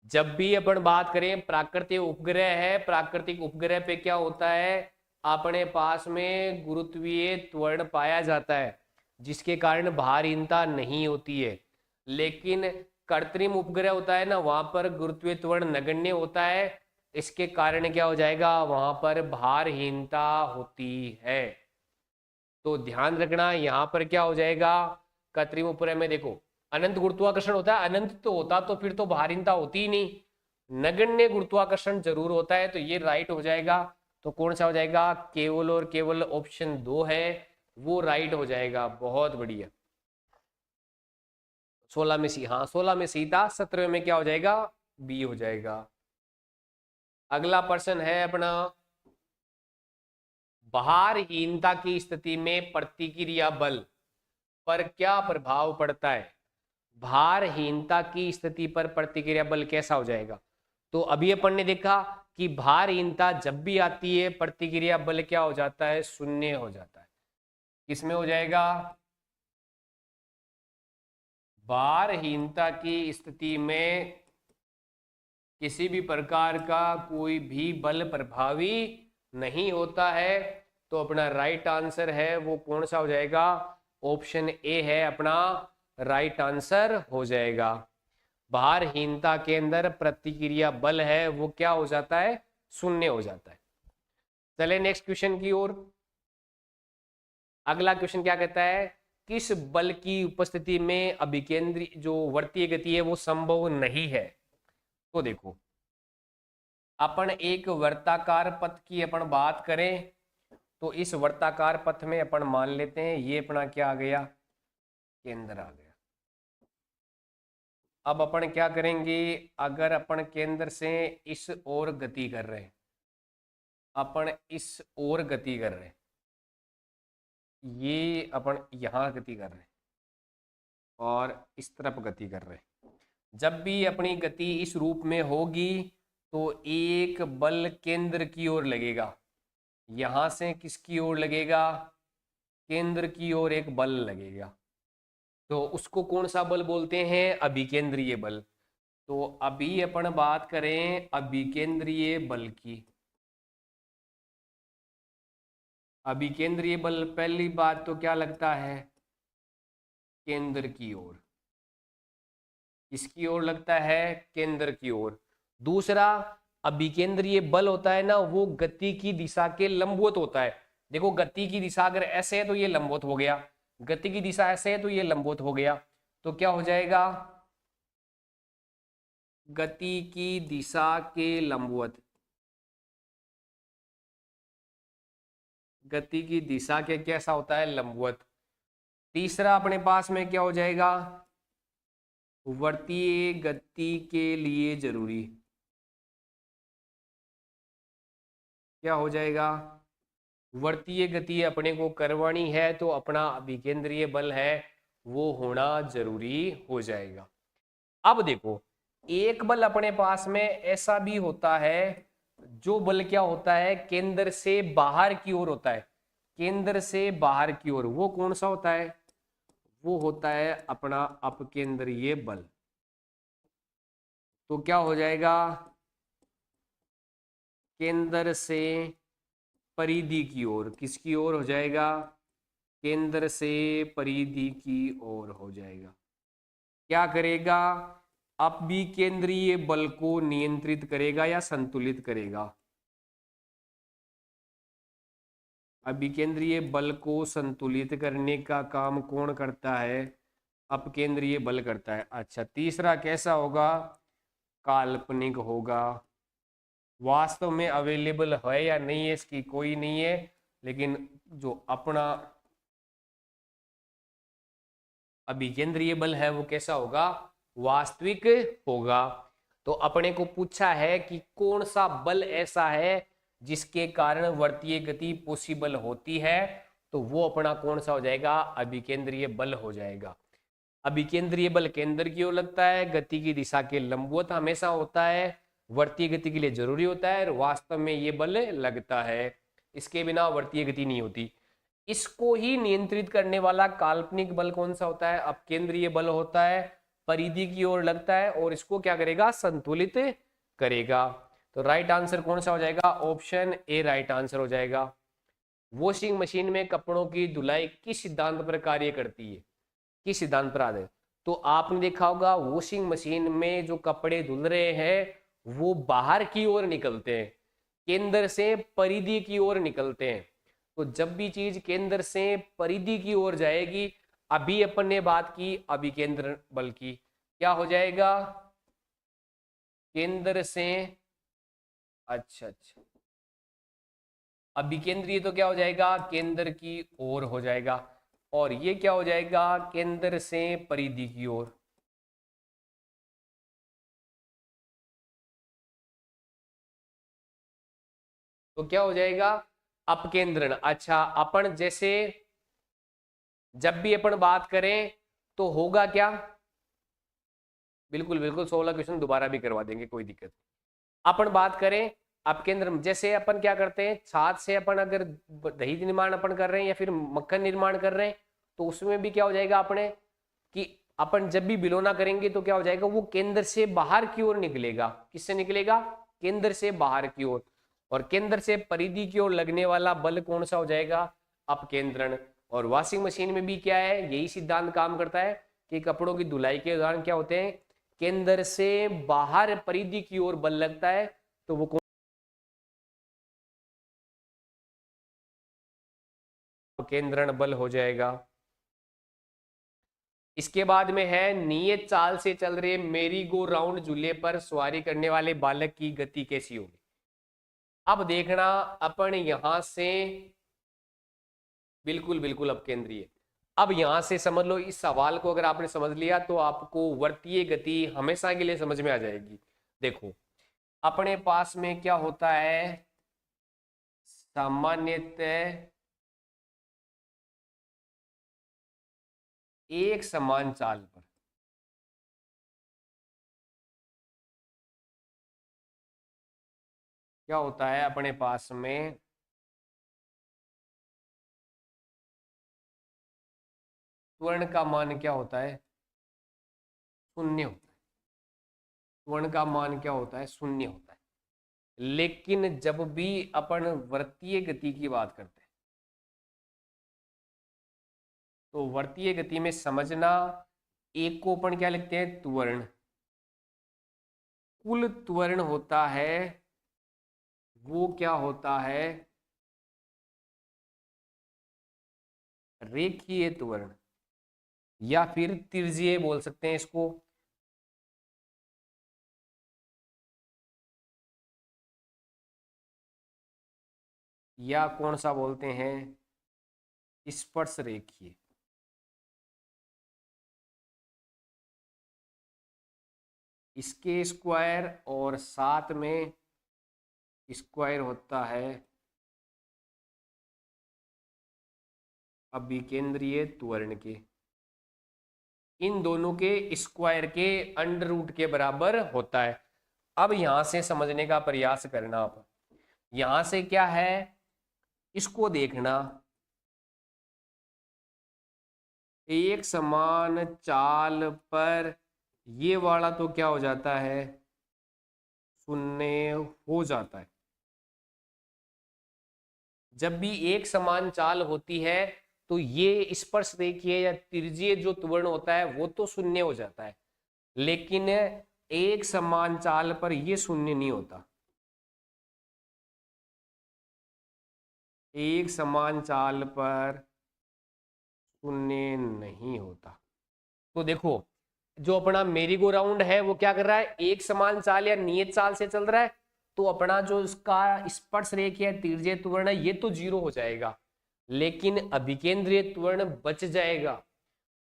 जब भी अपन बात करें प्राकृतिक उपग्रह है, प्राकृतिक उपग्रह पे क्या होता है, अपने पास में गुरुत्वीय त्वरण पाया जाता है, जिसके कारण भारहीनता नहीं होती है। लेकिन कृत्रिम उपग्रह होता है ना, वहां पर गुरुत्वीय त्वरण नगण्य होता है, इसके कारण क्या हो जाएगा, वहां पर भारहीनता होती है। तो ध्यान रखना, यहाँ पर क्या हो जाएगा, कृत्रिम उपग्रह में देखो अनंत गुरुत्वाकर्षण होता है, अनंत तो होता तो फिर तो भारहीनता होती ही नहीं, नगण्य गुरुत्वाकर्षण जरूर होता है, तो ये राइट हो जाएगा। तो कौन सा हो जाएगा, केवल और केवल ऑप्शन 2 है वो राइट हो जाएगा। बहुत बढ़िया। 16 में सी, हाँ 16 में सी था, 17 में क्या हो जाएगा, बी हो जाएगा। अगला प्रश्न है अपना, भारहीनता की स्थिति में प्रतिक्रिया बल पर क्या प्रभाव पड़ता है। भारहीनता की स्थिति पर प्रतिक्रिया बल कैसा हो जाएगा। तो अभी अपन ने देखा कि भारहीनता जब भी आती है प्रतिक्रिया बल क्या हो जाता है, शून्य हो जाता है। किसमें हो जाएगा, भारहीनता की स्थिति में किसी भी प्रकार का कोई भी बल प्रभावी नहीं होता है। तो अपना राइट आंसर है वो कौन सा हो जाएगा, ऑप्शन ए है अपना राइट आंसर हो जाएगा। भारहीनता के अंदर प्रतिक्रिया बल है वो क्या हो जाता है, शून्य हो जाता है। चले नेक्स्ट क्वेश्चन की ओर। अगला क्वेश्चन क्या कहता है, किस बल की उपस्थिति में अभिकेंद्री जो वर्तीय गति है वो संभव नहीं है। तो देखो अपन एक वर्ताकार पथ की अपन बात करें तो इस वर्ताकार पथ में अपन मान लेते हैं ये अपना क्या आ गया, केंद्र आ गया। अब अपन क्या करेंगे, अगर अपन केंद्र से इस ओर गति कर रहे हैं, अपन इस ओर गति कर रहे हैं, ये अपन यहां गति कर रहे हैं और इस तरफ गति कर रहे हैं। जब भी अपनी गति इस रूप में होगी तो एक बल केंद्र की ओर लगेगा। यहां से किसकी ओर लगेगा, केंद्र की ओर एक बल लगेगा। तो उसको कौन सा बल बोलते हैं, अभिकेंद्रीय बल। तो अभी अपन बात करें अभिकेंद्रीय बल की। अभिकेंद्रीय बल पहली बात तो क्या लगता है, केंद्र की ओर। किसकी ओर लगता है, केंद्र की ओर। दूसरा अभिकेंद्रीय बल होता है ना वो गति की दिशा के लंबवत होता है। देखो गति की दिशा अगर ऐसे है तो ये लंबवत हो गया, गति की दिशा ऐसे है तो ये लंबवत हो गया। तो क्या हो जाएगा, गति की दिशा के लंबवत, गति की दिशा के कैसा होता है, लंबवत। तीसरा अपने पास में क्या हो जाएगा, वर्तीय गति के लिए जरूरी। क्या हो जाएगा, वर्तीय गति अपने को करवानी है तो अपना अभिकेंद्रीय बल है वो होना जरूरी हो जाएगा। अब देखो एक बल अपने पास में ऐसा भी होता है जो बल क्या होता है, केंद्र से बाहर की ओर होता है। केंद्र से बाहर की ओर वो कौन सा होता है, वो होता है अपना अपकेंद्रीय बल। तो क्या हो जाएगा, केंद्र से परिधि की ओर, किसकी ओर हो जाएगा, केंद्र से परिधि की ओर हो जाएगा। क्या करेगा, अभिकेंद्रीय बल को नियंत्रित करेगा या संतुलित करेगा। अभिकेंद्रीय बल को संतुलित करने का काम कौन करता है, अपकेंद्रीय बल करता है। अच्छा तीसरा कैसा होगा, काल्पनिक होगा। वास्तव में अवेलेबल है या नहीं है इसकी कोई नहीं है, लेकिन जो अपना अभिकेंद्रीय बल है वो कैसा होगा, वास्तविक होगा। तो अपने को पूछा है कि कौन सा बल ऐसा है जिसके कारण वर्तीय गति पॉसिबल होती है, तो वो अपना कौन सा हो जाएगा, अभिकेंद्रीय बल हो जाएगा। अभिकेंद्रीय बल केंद्र की ओर लगता है, गति की दिशा के लंबवत हमेशा होता है, वर्तीय गति के लिए जरूरी होता है और वास्तव में ये बल लगता है। इसके बिना वर्तीय गति नहीं होती। इसको ही नियंत्रित करने वाला काल्पनिक बल कौन सा होता है, अपकेंद्रीय बल होता है, परिधि की ओर लगता है और इसको क्या करेगा, संतुलित करेगा। तो राइट आंसर कौन सा हो जाएगा, ऑप्शन ए राइट आंसर हो जाएगा। वॉशिंग मशीन में कपड़ों की धुलाई किस सिद्धांत पर कार्य करती है, किस सिद्धांत पर आधारित। तो आपने देखा होगा वॉशिंग मशीन में जो कपड़े धुल रहे हैं वो बाहर की ओर निकलते हैं, केंद्र से परिधि की ओर निकलते हैं। तो जब भी चीज केंद्र से परिधि की ओर जाएगी, अभी अपन ने बात की अभिकेंद्र बल की, क्या हो जाएगा, केंद्र से, अच्छा अभिकेंद्रीय तो क्या हो जाएगा, केंद्र की ओर हो जाएगा, और ये क्या हो जाएगा, केंद्र से परिधि की ओर। तो क्या हो जाएगा, अपकेंद्रण। अच्छा अपन जैसे जब भी अपन बात करें तो होगा क्या, बिल्कुल बिल्कुल 16 क्वेश्चन दोबारा भी करवा देंगे, कोई दिक्कत नहीं। अपन बात करें अपकेंद्र, जैसे अपन क्या करते हैं, छाछ से अपन अगर दही निर्माण अपन कर रहे हैं या फिर मक्खन निर्माण कर रहे हैं तो उसमें भी क्या हो जाएगा अपने कि अपन जब भी बिलोना करेंगे तो क्या हो जाएगा, वो केंद्र से बाहर की ओर निकलेगा। किससे निकलेगा, केंद्र से बाहर की ओर। और केंद्र से परिधि की ओर लगने वाला बल कौन सा हो जाएगा, अपकेंद्रण। और वॉशिंग मशीन में भी क्या है, यही सिद्धांत काम करता है कि कपड़ों की धुलाई के दौरान क्या होते हैं, केंद्र से बाहर परिधि की ओर बल लगता है, तो वो केंद्रण बल हो जाएगा। इसके बाद में है नियत चाल से चल रहे मेरी गो राउंड झूले पर सवारी करने वाले बालक की गति कैसी होगी। अब देखना अपन यहां से बिल्कुल बिल्कुल अब केंद्रीय, अब यहां से समझ लो, इस सवाल को अगर आपने समझ लिया तो आपको वर्तीय गति हमेशा के लिए समझ में आ जाएगी। देखो अपने पास में क्या होता है, सामान्यतः एक समान चाल पर क्या होता है, अपने पास में त्वरण का मान क्या होता है, शून्य होता है। त्वरण का मान क्या होता है, शून्य होता है। लेकिन जब भी अपन वृत्तीय गति की बात करते हैं तो वृत्तीय गति में समझना, एक को अपन क्या लिखते हैं, त्वरण। कुल त्वरण होता है वो क्या होता है, रेखीय त्वरण, या फिर त्रिज्यीय बोल सकते हैं इसको। या कौन सा बोलते हैं, स्पर्श रेखीय। इसके स्क्वायर और साथ में स्क्वायर होता है अभिकेंद्रीय त्वरण के, इन दोनों के स्क्वायर के अंडर रूट के बराबर होता है। अब यहां से समझने का प्रयास करना, आप यहां से क्या है इसको देखना, एक समान चाल पर ये वाला तो क्या हो जाता है, शून्य हो जाता है। जब भी एक समान चाल होती है तो ये स्पर्श रेखीय या त्रिज्यीय जो त्वरण होता है वो तो शून्य हो जाता है, लेकिन एक समान चाल पर ये शून्य नहीं होता। एक समान चाल पर शून्य नहीं होता। तो देखो जो अपना मेरी गो राउंड है वो क्या कर रहा है, एक समान चाल या नियत चाल से चल रहा है, तो अपना जो इसका स्पर्श रेखीय त्रिज्यीय त्वरण है ये तो जीरो हो जाएगा, लेकिन अभिकेंद्रीय त्वरण बच जाएगा।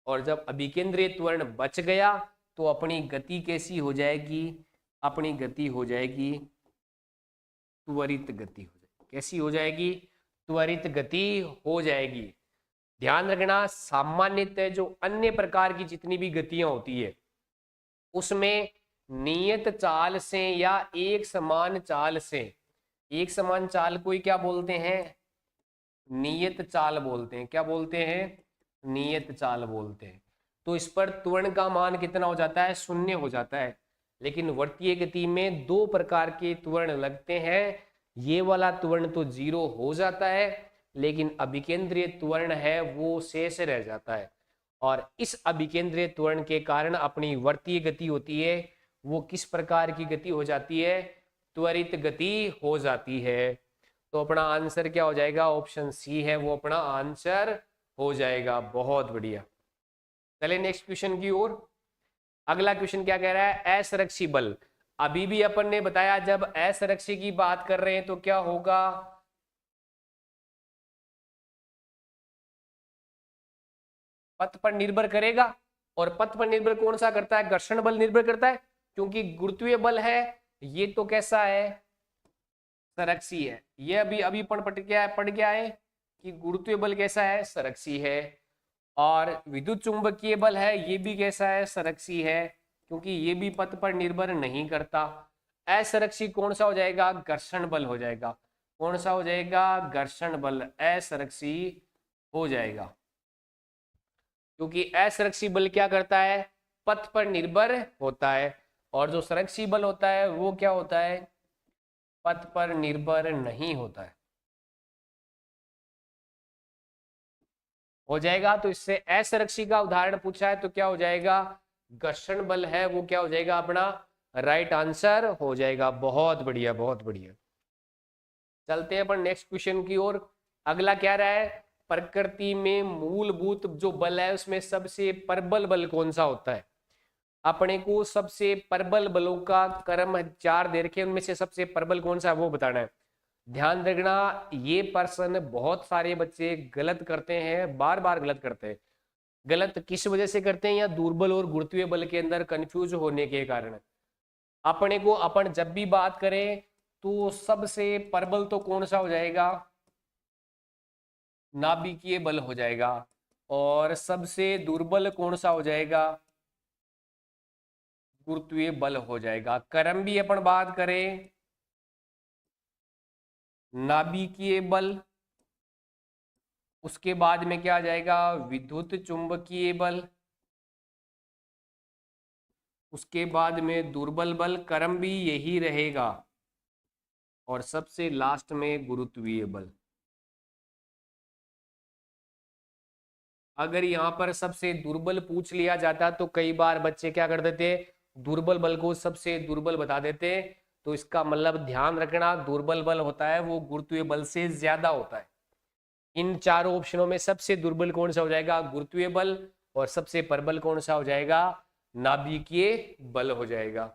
और जब अभिकेंद्रीय त्वरण बच गया तो अपनी गति कैसी हो जाएगी, अपनी गति हो जाएगी त्वरित गति हो जाएगी। कैसी हो जाएगी, त्वरित गति हो जाएगी। ध्यान रखना सामान्यतः जो अन्य प्रकार की जितनी भी गतियां होती है उसमें नियत चाल से या एक समान चाल से, एक समान चाल को ही क्या बोलते हैं, नियत चाल बोलते हैं। क्या बोलते हैं, नियत चाल बोलते हैं। तो इस पर त्वरण का मान कितना हो जाता है, शून्य हो जाता है। लेकिन वर्तीय गति में दो प्रकार के त्वरण लगते हैं, ये वाला त्वरण तो जीरो हो जाता है, लेकिन अभिकेंद्रीय त्वरण है वो शेष रह जाता है। और इस अभिकेंद्रीय त्वरण के कारण अपनी वर्तीय गति होती है वो किस प्रकार की गति हो जाती है, त्वरित गति हो जाती है। तो अपना आंसर क्या हो जाएगा, ऑप्शन सी है वो अपना आंसर हो जाएगा। बहुत बढ़िया। चले नेक्स्ट क्वेश्चन की ओर। अगला क्वेश्चन क्या कह रहा है, असंरक्षी बल। अभी भी अपन ने बताया जब असंरक्षी की बात कर रहे हैं तो क्या होगा, पथ पर निर्भर करेगा। और पथ पर निर्भर कौन सा करता है, घर्षण बल निर्भर करता है, क्योंकि गुरुत्वीय बल है ये तो कैसा है, संरक्षी है। ये अभी अभी पढ़ गया है कि गुरुत्वीय बल कैसा है, संरक्षी है। और विद्युत चुंबकीय बल है ये भी कैसा है, संरक्षी है, क्योंकि ये भी पथ पर निर्भर नहीं करता। असंरक्षी कौन सा हो जाएगा, घर्षण बल हो जाएगा। कौन सा हो जाएगा, घर्षण बल, असंरक्षी हो जाएगा। क्योंकि असंरक्षी बल क्या करता है, पथ पर निर्भर होता है, और जो संरक्षी बल होता है वो क्या होता है, पथ पर निर्भर नहीं होता है। हो जाएगा। तो इससे असुरक्षित का उदाहरण पूछा है तो क्या हो जाएगा, घर्षण बल है वो क्या हो जाएगा अपना राइट आंसर हो जाएगा। बहुत बढ़िया बहुत बढ़िया। चलते हैं अपन नेक्स्ट क्वेश्चन की ओर। अगला क्या रहा है, प्रकृति में मूलभूत जो बल है उसमें सबसे प्रबल बल कौन सा होता है। अपने को सबसे प्रबल बलों का क्रम 4 दे रखे, उनमें से सबसे प्रबल कौन सा है वो बताना है। ध्यान रखना ये प्रश्न बहुत सारे बच्चे गलत करते हैं, बार बार गलत करते हैं। गलत किस वजह से करते हैं, या दुर्बल और गुरुत्वीय बल के अंदर कंफ्यूज होने के कारण। अपने को अपन जब भी बात करें तो सबसे प्रबल तो कौन सा हो जाएगा, नाभिकीय बल हो जाएगा। और सबसे दुर्बल कौन सा हो जाएगा, गुरुत्वीय बल हो जाएगा। क्रम भी अपन बात करें, नाभिकीय बल, उसके बाद में क्या आ जाएगा विद्युत चुंबकीय बल, उसके बाद में दुर्बल बल, क्रम भी यही रहेगा। और सबसे लास्ट में गुरुत्वीय बल। अगर यहां पर सबसे दुर्बल पूछ लिया जाता तो कई बार बच्चे क्या कर देते, दुर्बल बल को सबसे दुर्बल बता देते। तो इसका मतलब ध्यान रखना दुर्बल बल होता है वो गुरुत्वीय बल से ज्यादा होता है। इन चारों ऑप्शनों में सबसे दुर्बल कौन सा हो जाएगा, गुरुत्वीय बल। और सबसे प्रबल कौन सा हो जाएगा, नाभिकीय बल हो जाएगा।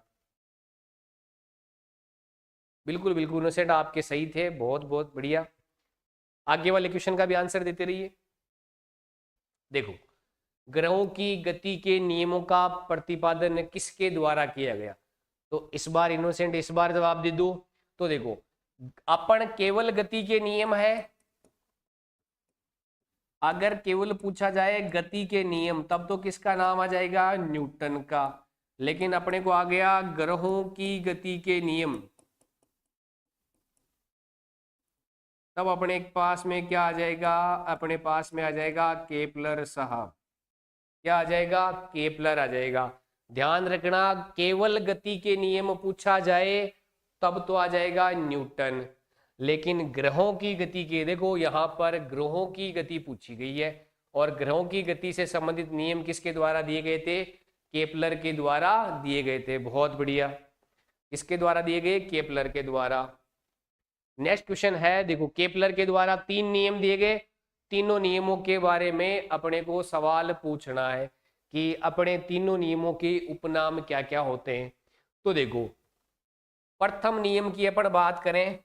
बिल्कुल बिल्कुल इनोसेंट आपके सही थे, बहुत बहुत बढ़िया। आगे वाले क्वेश्चन का भी आंसर देते रहिए। देखो, ग्रहों की गति के नियमों का प्रतिपादन किसके द्वारा किया गया। तो इस बार इनोसेंट इस बार जवाब दे दो। तो देखो, अपन केवल गति के नियम है, अगर केवल पूछा जाए गति के नियम तब तो किसका नाम आ जाएगा, न्यूटन का। लेकिन अपने को आ गया ग्रहों की गति के नियम, तब अपने पास में क्या आ जाएगा, अपने पास में आ जाएगा केपलर साहब। क्या आ जाएगा, केपलर आ जाएगा। ध्यान रखना केवल गति के नियम पूछा जाए तब तो आ जाएगा न्यूटन। लेकिन ग्रहों की गति के, देखो यहां पर ग्रहों की गति पूछी गई है और ग्रहों की गति से संबंधित नियम किसके द्वारा दिए गए थे, केपलर के द्वारा दिए गए थे। बहुत बढ़िया, किसके द्वारा दिए गए, केपलर के द्वारा। नेक्स्ट क्वेश्चन है, देखो केपलर के द्वारा 3 नियम दिए गए, तीनों नियमों के बारे में अपने को सवाल पूछना है कि अपने तीनों नियमों के उपनाम क्या क्या होते हैं। तो देखो, प्रथम नियम की अपन बात करें,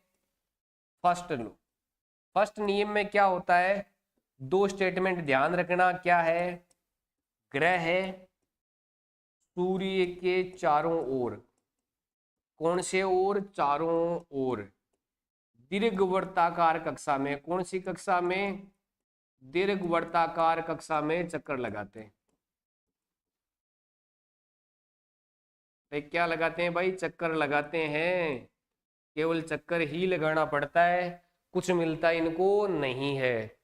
फर्स्ट नियम में क्या होता है, 2 स्टेटमेंट ध्यान रखना क्या है, ग्रह है सूर्य के चारों ओर, कौन से ओर, चारों ओर, दीर्घवृत्ताकार कक्षा में, कौन सी कक्षा में, दीर्घवृत्ताकार कक्षा में चक्कर लगाते हैं। क्या लगाते हैं भाई, चक्कर लगाते हैं। केवल चक्कर ही लगाना पड़ता है, कुछ मिलता इनको नहीं है।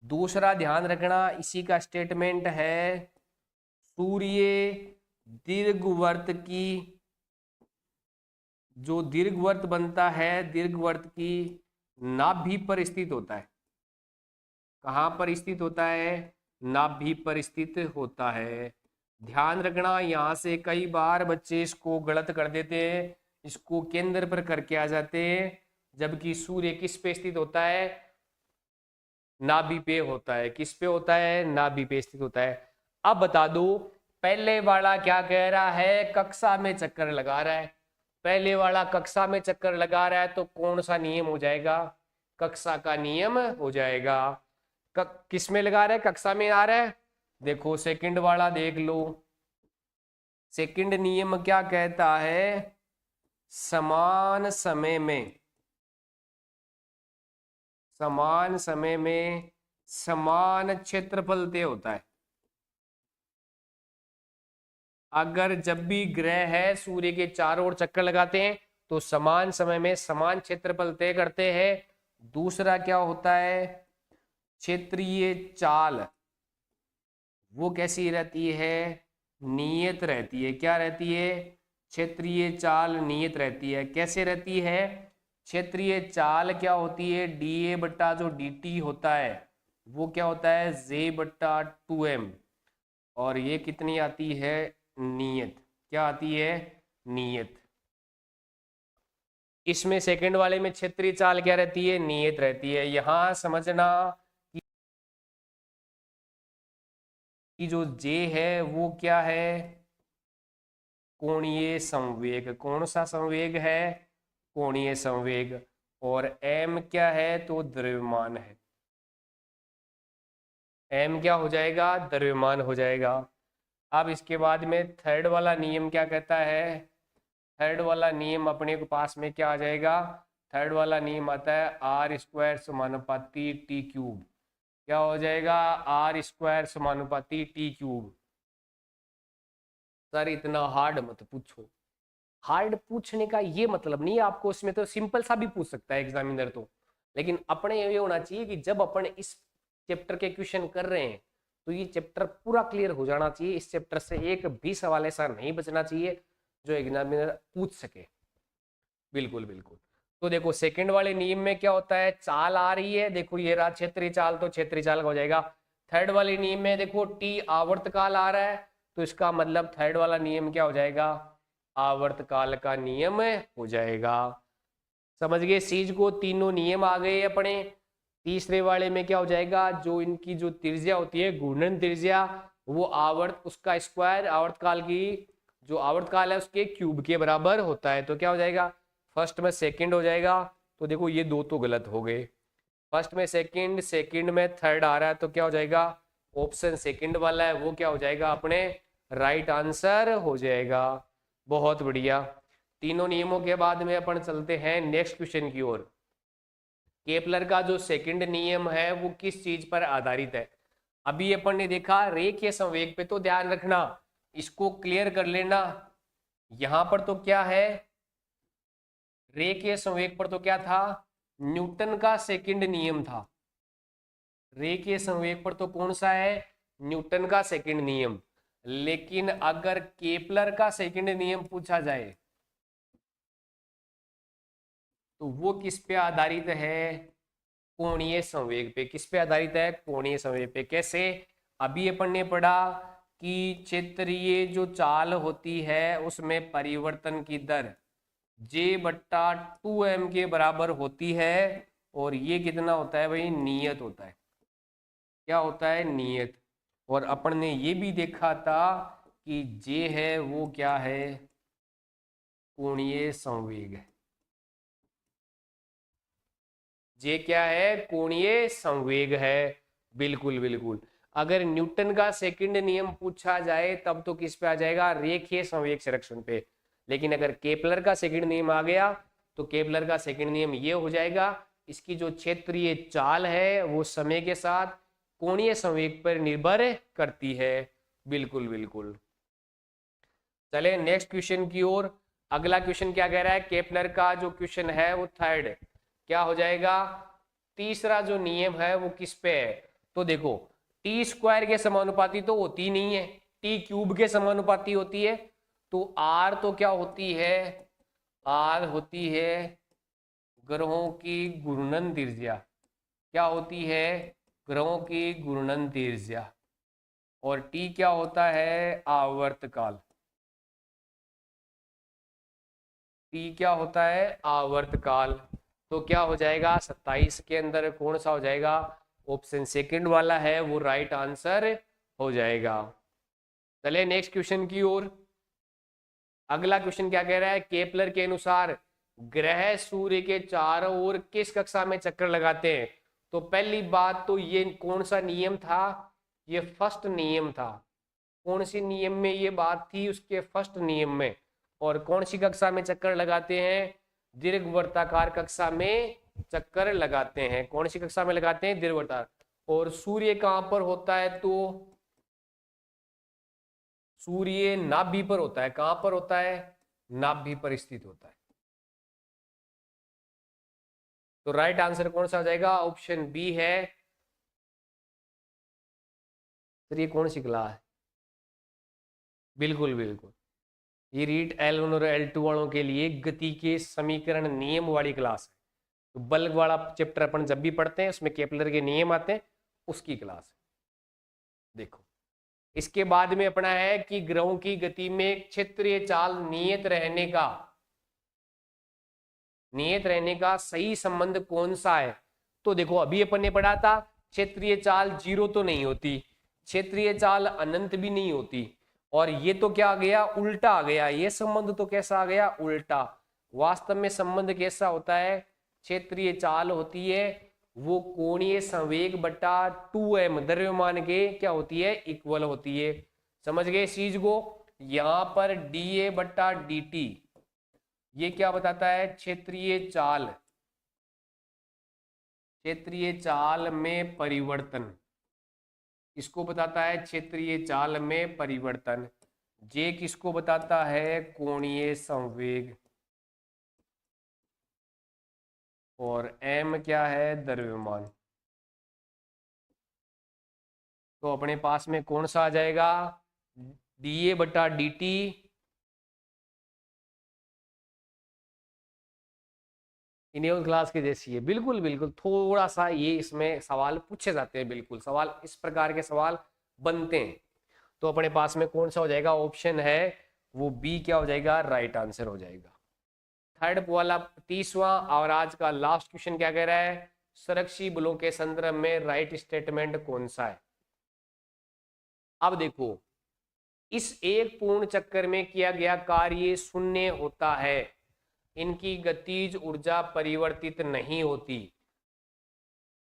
दूसरा ध्यान रखना, इसी का स्टेटमेंट है, सूर्य दीर्घवृत्त की, जो दीर्घवृत्त बनता है दीर्घवृत्त की नाभि पर स्थित होता है। कहां पर स्थित होता है, नाभि पर स्थित होता है। ध्यान रखना, यहां से कई बार बच्चे इसको गलत कर देते हैं, इसको केंद्र पर करके आ जाते हैं, जबकि सूर्य किस पे स्थित होता है, नाभि पे होता है। किस पे होता है, नाभि पे स्थित होता है। अब बता दो, पहले वाला क्या कह रहा है, कक्षा में चक्कर लगा रहा है। पहले वाला कक्षा में चक्कर लगा रहा है तो कौन सा नियम हो जाएगा, कक्षा का नियम हो जाएगा। किस में लगा रहा है, कक्षा में आ रहा है। देखो सेकंड वाला देख लो, सेकंड नियम क्या कहता है, समान समय में, समान समय में समान क्षेत्रफल तय होता है। अगर जब भी ग्रह है सूर्य के चारों ओर चक्कर लगाते हैं तो समान समय में समान क्षेत्रफल तय करते हैं। दूसरा क्या होता है, क्षेत्रीय चाल, वो कैसी रहती है, नियत रहती है। क्या रहती है, क्षेत्रीय चाल नियत रहती है। कैसे रहती है, क्षेत्रीय चाल क्या होती है, dA बटा जो dt होता है, वो क्या होता है J/2m, और ये कितनी आती है नियत, क्या आती है नियत। इसमें सेकंड वाले में क्षेत्रीय चाल क्या रहती है नियत रहती है। यहां समझना कि जो J है वो क्या है कोणीय संवेग। कौन सा संवेग है कोणीय संवेग। और m क्या है तो द्रव्यमान है। m क्या हो जाएगा द्रव्यमान हो जाएगा। अब इसके बाद में थर्ड वाला नियम क्या कहता है। थर्ड वाला नियम अपने को पास में क्या आ जाएगा। थर्ड वाला नियम आता है r² समानुपाती t क्यूब। क्या हो जाएगा r² समानुपाती t क्यूब। सर इतना हार्ड मत पूछो। हार्ड पूछने का ये मतलब नहीं है आपको, उसमें तो सिंपल सा भी पूछ सकता है एग्जामिनर तो। लेकिन अपने ये होना चाहिए कि जब अपन इस चैप्टर के क्वेश्चन कर रहे हैं तो ये चैप्टर पूरा क्लियर हो जाना चाहिए। इस चैप्टर से एक भी सवाल ऐसा नहीं बचना चाहिए जो एग्जामिनर पूछ सके। बिल्कुल बिल्कुल। तो देखो सेकंड वाले नियम में क्या होता है चाल आ रही है, देखो ये रहा क्षेत्रीय चाल, तो क्षेत्रीय चाल का हो जाएगा। थर्ड वाले नियम में देखो टी आवर्तकाल आ रहा है, तो इसका मतलब थर्ड वाला नियम क्या हो जाएगा आवर्तकाल का नियम हो जाएगा। समझ गए सीज को, तीनों नियम आ गए अपने। तीसरे वाले में क्या हो जाएगा जो इनकी जो त्रिज्या होती है घूर्णन त्रिज्या, वो आवर्त उसका स्क्वायर आवर्तकाल की जो आवर्तकाल है उसके क्यूब के बराबर होता है। तो क्या हो जाएगा फर्स्ट में सेकंड हो जाएगा। तो देखो ये दो तो गलत हो गए, फर्स्ट में सेकंड, सेकंड में थर्ड आ रहा है, तो क्या हो जाएगा ऑप्शन सेकंड वाला है वो क्या हो जाएगा अपने राइट आंसर हो जाएगा। बहुत बढ़िया। तीनों नियमों के बाद में अपन चलते हैं नेक्स्ट क्वेश्चन की ओर। केपलर का जो सेकंड नियम है वो किस चीज पर आधारित है। अभी अपन ने देखा रेखीय संवेग पे, तो ध्यान रखना इसको क्लियर कर लेना। यहां पर तो क्या है रेखीय संवेग पर तो क्या था न्यूटन का सेकंड नियम था। रेखीय संवेग पर तो कौन सा है न्यूटन का सेकंड नियम। लेकिन अगर केपलर का सेकंड नियम पूछा जाए तो वो किस पे आधारित है कोणीय संवेग पे। किस पे आधारित है कोणीय संवेग पे। कैसे अभी अपन ने पढ़ा कि क्षेत्रीय जो चाल होती है उसमें परिवर्तन की दर J/2m के बराबर होती है, और ये कितना होता है भाई नियत होता है। क्या होता है नियत। और अपन ने ये भी देखा था कि J है वो क्या है कोणीय संवेग है। जे क्या है कोणीय संवेग है। बिल्कुल बिल्कुल। अगर न्यूटन का सेकंड नियम पूछा जाए तब तो किस पे आ जाएगा रेखीय संवेग संरक्षण पे। लेकिन अगर केपलर का सेकंड नियम आ गया तो केपलर का सेकंड नियम ये हो जाएगा इसकी जो क्षेत्रीय चाल है वो समय के साथ कोणीय संवेग पर निर्भर करती है। बिल्कुल बिल्कुल। चले नेक्स्ट क्वेश्चन की ओर। अगला क्वेश्चन क्या कह रहा है केपलर का जो क्वेश्चन है वो थर्ड क्या हो जाएगा तीसरा जो नियम है वो किस पे है। तो देखो t² के समानुपाती तो होती नहीं है, t³ के समानुपाती होती है। तो r तो क्या होती है r होती है ग्रहों की घूर्णन त्रिज्या। क्या होती है ग्रहों की घूर्णन त्रिज्या। और t क्या होता है आवर्तकाल। t क्या होता है आवर्तकाल। तो क्या हो जाएगा 27 के अंदर कौन सा हो जाएगा ऑप्शन सेकंड वाला है वो राइट आंसर हो जाएगा। चले नेक्स्ट क्वेश्चन की ओर। अगला क्वेश्चन क्या कह रहा है केपलर के अनुसार ग्रह सूर्य के चारों ओर किस कक्षा में चक्कर लगाते हैं। तो पहली बात तो ये कौन सा नियम था ये फर्स्ट नियम था। कौन सी नियम में ये बात थी उसके फर्स्ट नियम में। और कौन सी कक्षा में चक्कर लगाते हैं दीर्घवृत्ताकार कक्षा में चक्कर लगाते हैं। कौन सी कक्षा में लगाते हैं दीर्घवृत्ताकार। और सूर्य कहां पर होता है तो सूर्य नाभि पर होता है। कहां पर होता है नाभि पर स्थित होता है। तो राइट आंसर कौन सा हो जाएगा ऑप्शन बी है। तो ये कौन सी क्लास है बिल्कुल बिल्कुल ये रीट L1 और L2 वालों के लिए गति के समीकरण नियम वाली क्लास है। तो बल्क वाला चैप्टर अपन जब भी पढ़ते हैं उसमें केपलर के नियम आते हैं उसकी क्लास है। देखो इसके बाद में अपना है कि ग्रहों की गति में क्षेत्रीय चाल नियत रहने का सही संबंध कौन सा है। तो देखो अभी अपन ने पढ़ा था क्षेत्रीय चाल 0 तो नहीं होती, क्षेत्रीय चाल अनंत भी नहीं होती, और ये तो क्या आ गया, उल्टा आ गया। ये संबंध तो कैसा आ गया, उल्टा। वास्तव में संबंध कैसा होता है, क्षेत्रीय चाल होती है वो कोणीय संवेग बटा 2m द्रव्यमान के क्या होती है, इक्वल होती है। समझ गए इस चीज को। यहां पर dA बटा dt ये क्या बताता है, क्षेत्रीय चाल में परिवर्तन, इसको बताता है क्षेत्रीय चाल में परिवर्तन। जे किसको बताता है, कोणीय संवेग, और m क्या है, द्रव्यमान। तो अपने पास में कौन सा आ जाएगा, dA बटा dt इनियल क्लास की जैसी है। बिल्कुल बिल्कुल, थोड़ा सा ये इसमें सवाल पूछे जाते हैं, बिल्कुल सवाल इस प्रकार के सवाल बनते हैं। तो अपने पास में कौन सा हो जाएगा, ऑप्शन है वो बी क्या हो जाएगा, राइट आंसर हो जाएगा। थर्ड वाला 30वां और आज का लास्ट क्वेश्चन क्या कह रहा है, संरक्षी बलों के संदर्भ में राइट स्टेटमेंट कौन सा है। अब देखो इस एक पूर्ण चक्कर में किया गया कार्य शून्य होता है, इनकी गतिज ऊर्जा परिवर्तित नहीं होती।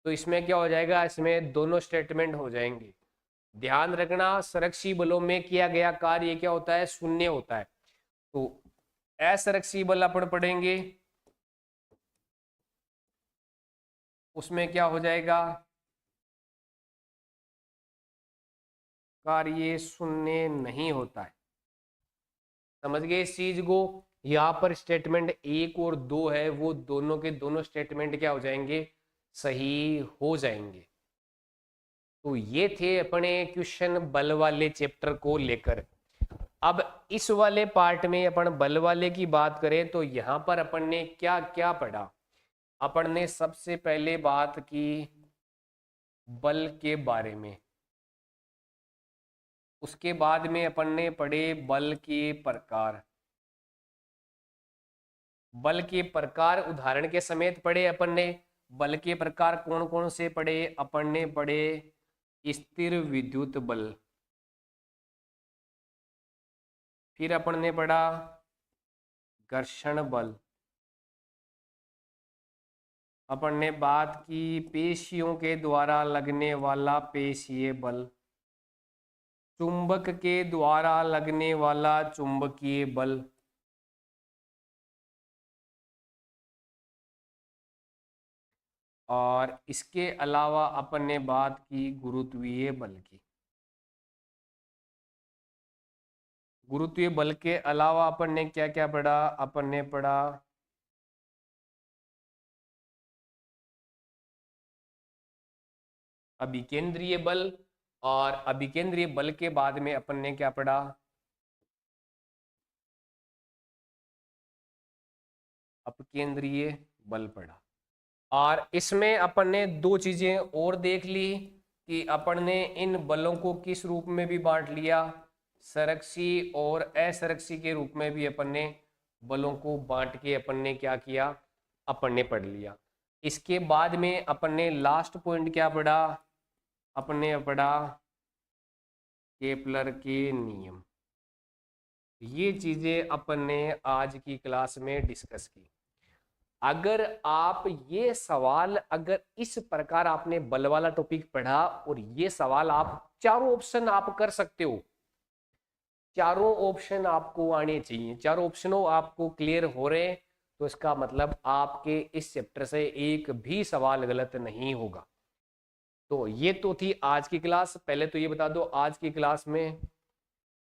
तो इसमें क्या हो जाएगा, इसमें दोनों स्टेटमेंट हो जाएंगे। ध्यान रखना संरक्षी बलों में किया गया कार्य क्या होता है, शून्य होता है। तो असंरक्षी बल अपन पढ़ेंगे, उसमें क्या हो जाएगा, कार्य शून्य नहीं होता है। समझ गए इस चीज को। यहाँ पर स्टेटमेंट 1 और 2 है, वो दोनों के दोनों स्टेटमेंट क्या हो जाएंगे, सही हो जाएंगे। तो ये थे अपने क्वेश्चन बल वाले चैप्टर को लेकर। अब इस वाले पार्ट में अपन बल वाले की बात करें तो यहाँ पर अपन ने क्या क्या पढ़ा। अपन ने सबसे पहले बात की बल के बारे में, उसके बाद में अपन ने पढ़े बल के प्रकार। बल के प्रकार उदाहरण के समेत पढ़े अपन ने। बल के प्रकार कौन कौन से पढ़े, अपन ने पढ़े स्थिर विद्युत बल, फिर अपन ने पढ़ा घर्षण बल, अपन ने बात की पेशियों के द्वारा लगने वाला पेशीय बल, चुंबक के द्वारा लगने वाला चुंबकीय बल, और इसके अलावा अपन ने बात की गुरुत्वीय बल की। गुरुत्वीय बल के अलावा अपन ने क्या क्या पढ़ा, अपन ने पढ़ा अभिकेंद्रीय बल, और अभिकेंद्रीय बल के बाद में अपन ने क्या पढ़ा, अपकेंद्रीय बल पढ़ा। और इसमें अपन ने दो चीजें और देख ली कि अपन ने इन बलों को किस रूप में भी बांट लिया, संरक्षी और असंरक्षी के रूप में भी अपन ने बलों को बांट के अपन ने क्या किया, अपन ने पढ़ लिया। इसके बाद में अपन ने लास्ट पॉइंट क्या पढ़ा, अपन ने पढ़ा केपलर के नियम। ये चीजें अपन ने आज की क्लास में डिस्कस की। अगर आप ये सवाल, अगर इस प्रकार आपने बल वाला टॉपिक पढ़ा और ये सवाल आप चारों ऑप्शन आप कर सकते हो, चारों ऑप्शन आपको आने चाहिए, चारों ऑप्शनों आपको क्लियर हो रहे हैं, तो इसका मतलब आपके इस चैप्टर से एक भी सवाल गलत नहीं होगा। तो ये तो थी आज की क्लास। पहले तो ये बता दो आज की क्लास में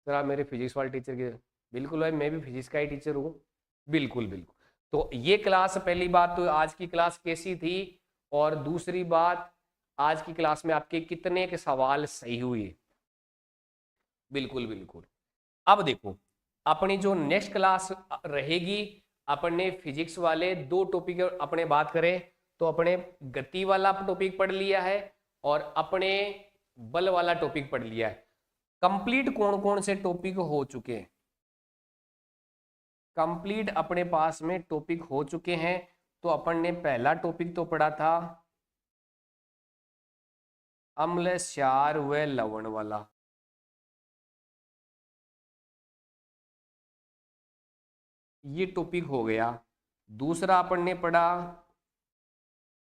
जरा मेरे फिजिक्स वाले टीचर के, बिल्कुल भाई मैं भी फिजिक्स का ही टीचर हूँ, बिल्कुल बिल्कुल। तो ये क्लास, पहली बात तो आज की क्लास कैसी थी, और दूसरी बात आज की क्लास में आपके कितने के सवाल सही हुए, बिल्कुल बिल्कुल। अब देखो अपनी जो नेक्स्ट क्लास रहेगी, अपन ने फिजिक्स वाले दो टॉपिक अपने बात करें तो अपने गति वाला टॉपिक पढ़ लिया है, और अपने बल वाला टॉपिक पढ़ लिया है। कंप्लीट कौन कौन से टॉपिक हो चुके हैं? कंप्लीट अपने पास में टॉपिक हो चुके हैं। तो अपन ने पहला टॉपिक तो पढ़ा था अम्ल, क्षार व लवण वाला। ये टॉपिक हो गया। दूसरा अपन ने पढ़ा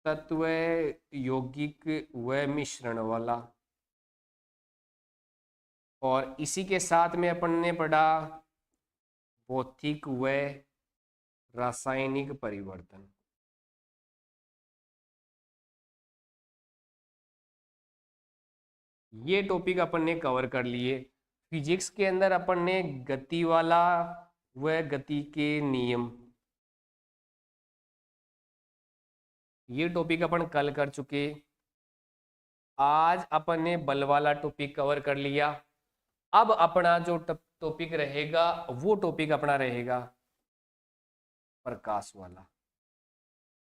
तत्व, यौगिक व मिश्रण वाला। और इसी के साथ में अपन ने पढ़ा भौतिक व रासायनिक परिवर्तन। ये टॉपिक अपन ने कवर कर लिए। फिजिक्स के अंदर अपन ने गति वाला व गति के नियम, ये टॉपिक अपन कल कर चुके। आज अपन ने बल वाला टॉपिक कवर कर लिया। अब अपना जो टॉपिक रहेगा वो टॉपिक अपना रहेगा प्रकाश वाला।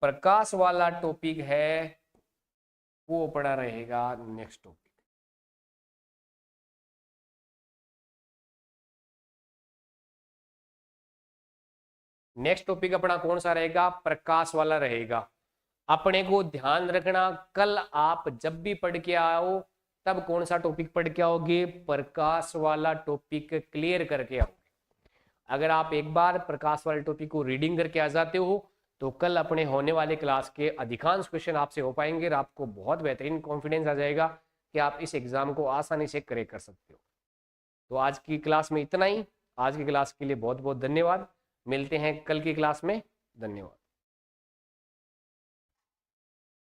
प्रकाश वाला टॉपिक है वो अपना रहेगा नेक्स्ट टॉपिक। नेक्स्ट टॉपिक अपना कौन सा रहेगा? प्रकाश वाला रहेगा। अपने को ध्यान रखना, कल आप जब भी पढ़ के आओ तब कौन सा टॉपिक पढ़ के आओगे? प्रकाश वाला टॉपिक क्लियर करके आओगे। अगर आप एक बार प्रकाश वाले टॉपिक को रीडिंग करके आ जाते हो तो कल अपने होने वाले क्लास के अधिकांश क्वेश्चन आपसे हो पाएंगे और आपको बहुत बेहतरीन कॉन्फिडेंस आ जाएगा कि आप इस एग्जाम को आसानी से क्रैक कर सकते हो। तो आज की क्लास में इतना ही। आज की क्लास के लिए बहुत बहुत धन्यवाद। मिलते हैं कल की क्लास में। धन्यवाद।